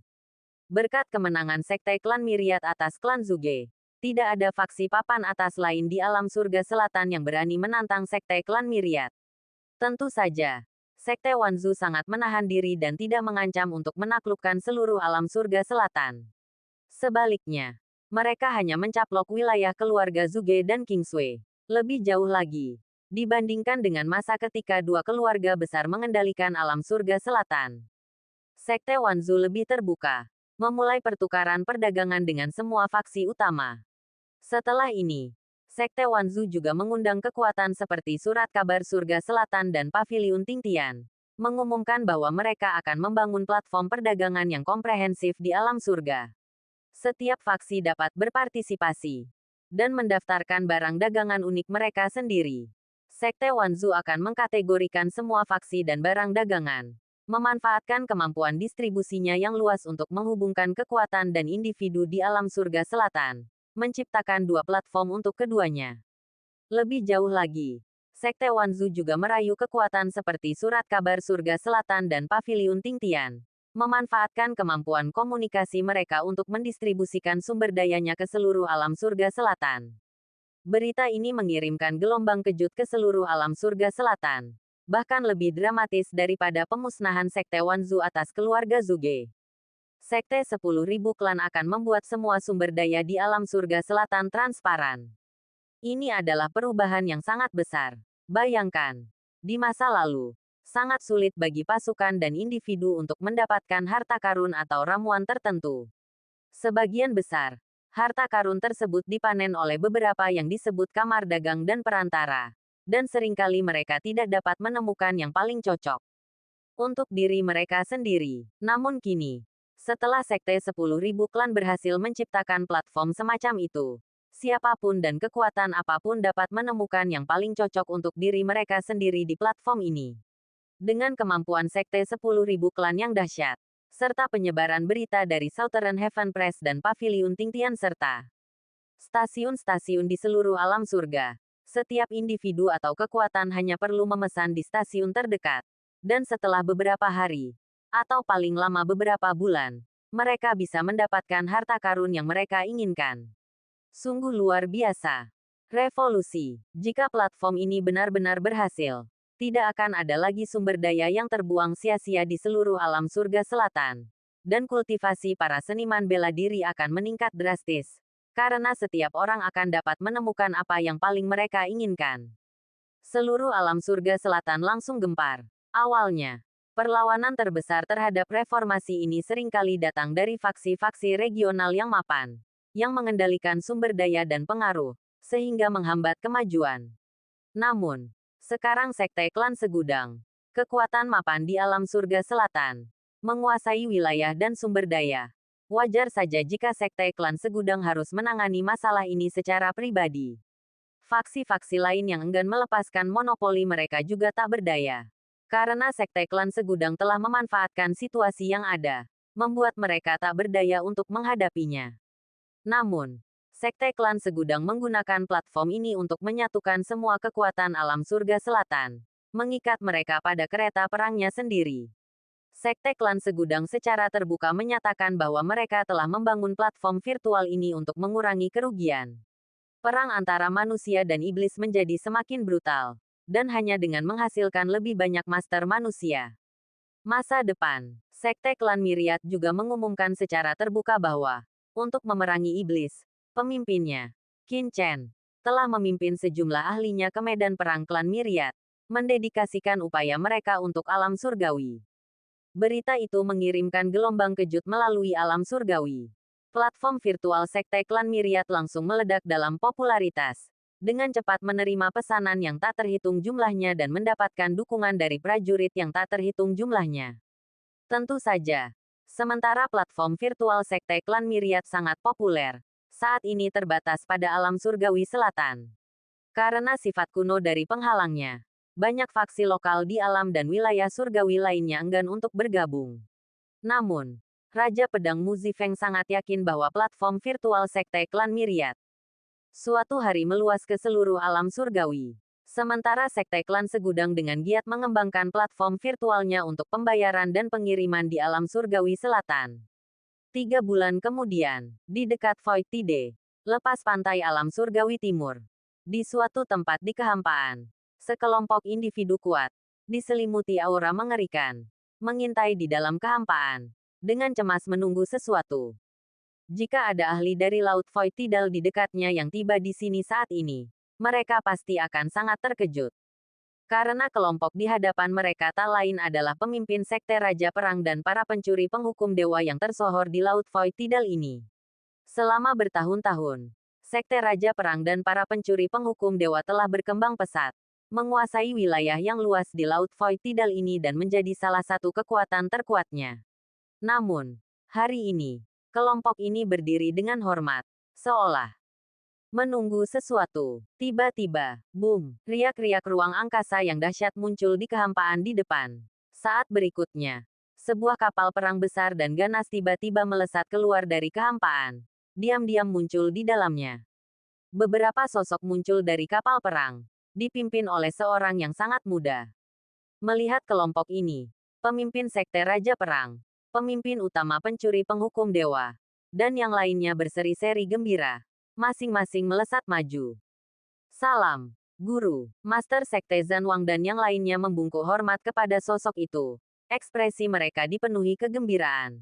Berkat kemenangan sekte klan Myriad atas klan Zuge, tidak ada faksi papan atas lain di alam surga selatan yang berani menantang sekte klan Myriad. Tentu saja, sekte Wanzu sangat menahan diri dan tidak mengancam untuk menaklukkan seluruh alam surga selatan. Sebaliknya, mereka hanya mencaplok wilayah keluarga Zuge dan Kingsway. Lebih jauh lagi, dibandingkan dengan masa ketika dua keluarga besar mengendalikan alam surga selatan. Sekte Wanzu lebih terbuka, memulai pertukaran perdagangan dengan semua faksi utama. Setelah ini, Sekte Wanzu juga mengundang kekuatan seperti Surat Kabar Surga Selatan dan Paviliun Tingtian, mengumumkan bahwa mereka akan membangun platform perdagangan yang komprehensif di alam surga. Setiap faksi dapat berpartisipasi dan mendaftarkan barang dagangan unik mereka sendiri. Sekte Wanzu akan mengkategorikan semua faksi dan barang dagangan, memanfaatkan kemampuan distribusinya yang luas untuk menghubungkan kekuatan dan individu di alam surga selatan, menciptakan dua platform untuk keduanya. Lebih jauh lagi, Sekte Wanzu juga merayu kekuatan seperti Surat Kabar Surga Selatan dan Paviliun Tingtian, memanfaatkan kemampuan komunikasi mereka untuk mendistribusikan sumber dayanya ke seluruh alam surga selatan. Berita ini mengirimkan gelombang kejut ke seluruh alam surga selatan, bahkan lebih dramatis daripada pemusnahan Sekte Wanzu atas keluarga Zuge. Sekte 10.000 klan akan membuat semua sumber daya di alam surga selatan transparan. Ini adalah perubahan yang sangat besar. Bayangkan, di masa lalu, sangat sulit bagi pasukan dan individu untuk mendapatkan harta karun atau ramuan tertentu. Sebagian besar, harta karun tersebut dipanen oleh beberapa yang disebut kamar dagang dan perantara, dan seringkali mereka tidak dapat menemukan yang paling cocok untuk diri mereka sendiri. Namun kini, setelah Sekte 10.000 klan berhasil menciptakan platform semacam itu, siapapun dan kekuatan apapun dapat menemukan yang paling cocok untuk diri mereka sendiri di platform ini. Dengan kemampuan Sekte 10.000 klan yang dahsyat, serta penyebaran berita dari Southern Heaven Press dan Pavilion Tingtian serta stasiun-stasiun di seluruh alam surga, setiap individu atau kekuatan hanya perlu memesan di stasiun terdekat. Dan setelah beberapa hari, atau paling lama beberapa bulan, mereka bisa mendapatkan harta karun yang mereka inginkan. Sungguh luar biasa. Revolusi. Jika platform ini benar-benar berhasil, tidak akan ada lagi sumber daya yang terbuang sia-sia di seluruh alam surga selatan. Dan kultivasi para seniman bela diri akan meningkat drastis, karena setiap orang akan dapat menemukan apa yang paling mereka inginkan. Seluruh alam surga selatan langsung gempar. Awalnya, perlawanan terbesar terhadap reformasi ini seringkali datang dari faksi-faksi regional yang mapan, yang mengendalikan sumber daya dan pengaruh, sehingga menghambat kemajuan. Namun, sekarang Sekte Klan Segudang, kekuatan mapan di alam surga selatan, menguasai wilayah dan sumber daya. Wajar saja jika Sekte Klan Segudang harus menangani masalah ini secara pribadi. Faksi-faksi lain yang enggan melepaskan monopoli mereka juga tak berdaya. Karena Sekte Klan Segudang telah memanfaatkan situasi yang ada, membuat mereka tak berdaya untuk menghadapinya. Namun, Sekte Klan Segudang menggunakan platform ini untuk menyatukan semua kekuatan alam surga selatan, mengikat mereka pada kereta perangnya sendiri. Sekte Klan Segudang secara terbuka menyatakan bahwa mereka telah membangun platform virtual ini untuk mengurangi kerugian. Perang antara manusia dan iblis menjadi semakin brutal, dan hanya dengan menghasilkan lebih banyak master manusia. Masa depan, Sekte Klan Myriad juga mengumumkan secara terbuka bahwa, untuk memerangi iblis, pemimpinnya, Qin Chen, telah memimpin sejumlah ahlinya ke medan perang Klan Myriad, mendedikasikan upaya mereka untuk alam surgawi. Berita itu mengirimkan gelombang kejut melalui alam surgawi. Platform virtual Sekte Klan Myriad langsung meledak dalam popularitas, dengan cepat menerima pesanan yang tak terhitung jumlahnya dan mendapatkan dukungan dari prajurit yang tak terhitung jumlahnya. Tentu saja, sementara platform virtual Sekte Klan Myriad sangat populer, saat ini terbatas pada alam surgawi selatan. Karena sifat kuno dari penghalangnya, banyak faksi lokal di alam dan wilayah surgawi lainnya enggan untuk bergabung. Namun, Raja Pedang Muzifeng sangat yakin bahwa platform virtual Sekte Klan Myriad suatu hari meluas ke seluruh alam surgawi. Sementara Sekte Klan Segudang dengan giat mengembangkan platform virtualnya untuk pembayaran dan pengiriman di alam surgawi selatan. 3 bulan kemudian, di dekat Void Tide, lepas pantai alam surgawi timur, di suatu tempat di kehampaan, sekelompok individu kuat, diselimuti aura mengerikan, mengintai di dalam kehampaan, dengan cemas menunggu sesuatu. Jika ada ahli dari Laut Void Tidal di dekatnya yang tiba di sini saat ini, mereka pasti akan sangat terkejut. Karena kelompok di hadapan mereka tak lain adalah pemimpin Sekte Raja Perang dan para pencuri penghukum dewa yang tersohor di Laut Void Tidal ini. Selama bertahun-tahun, Sekte Raja Perang dan para pencuri penghukum dewa telah berkembang pesat, menguasai wilayah yang luas di Laut Void Tidal ini dan menjadi salah satu kekuatan terkuatnya. Namun, hari ini, kelompok ini berdiri dengan hormat, seolah menunggu sesuatu. Tiba-tiba, boom, riak-riak ruang angkasa yang dahsyat muncul di kehampaan di depan. Saat berikutnya, sebuah kapal perang besar dan ganas tiba-tiba melesat keluar dari kehampaan. Diam-diam muncul di dalamnya. Beberapa sosok muncul dari kapal perang, dipimpin oleh seorang yang sangat muda. Melihat kelompok ini, pemimpin Sekte Raja Perang, pemimpin utama pencuri penghukum dewa, dan yang lainnya berseri-seri gembira, masing-masing melesat maju. Salam, Guru, Master Sekte Zanwang dan yang lainnya membungkuk hormat kepada sosok itu. Ekspresi mereka dipenuhi kegembiraan.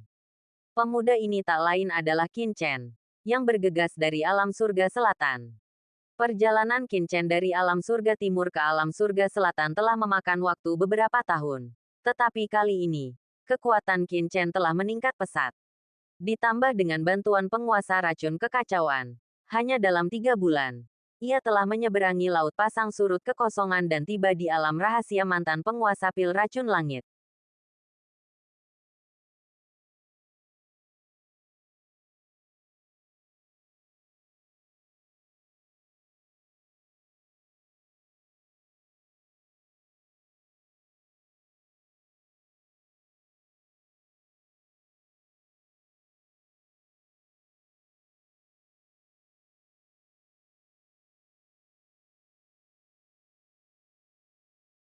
Pemuda ini tak lain adalah Qin Chen, yang bergegas dari alam surga selatan. Perjalanan Qin Chen dari alam surga timur ke alam surga selatan telah memakan waktu beberapa tahun. Tetapi kali ini, kekuatan Qin Chen telah meningkat pesat. Ditambah dengan bantuan penguasa racun kekacauan. Hanya dalam 3 bulan, ia telah menyeberangi laut pasang surut kekosongan dan tiba di alam rahasia mantan penguasa pil racun langit.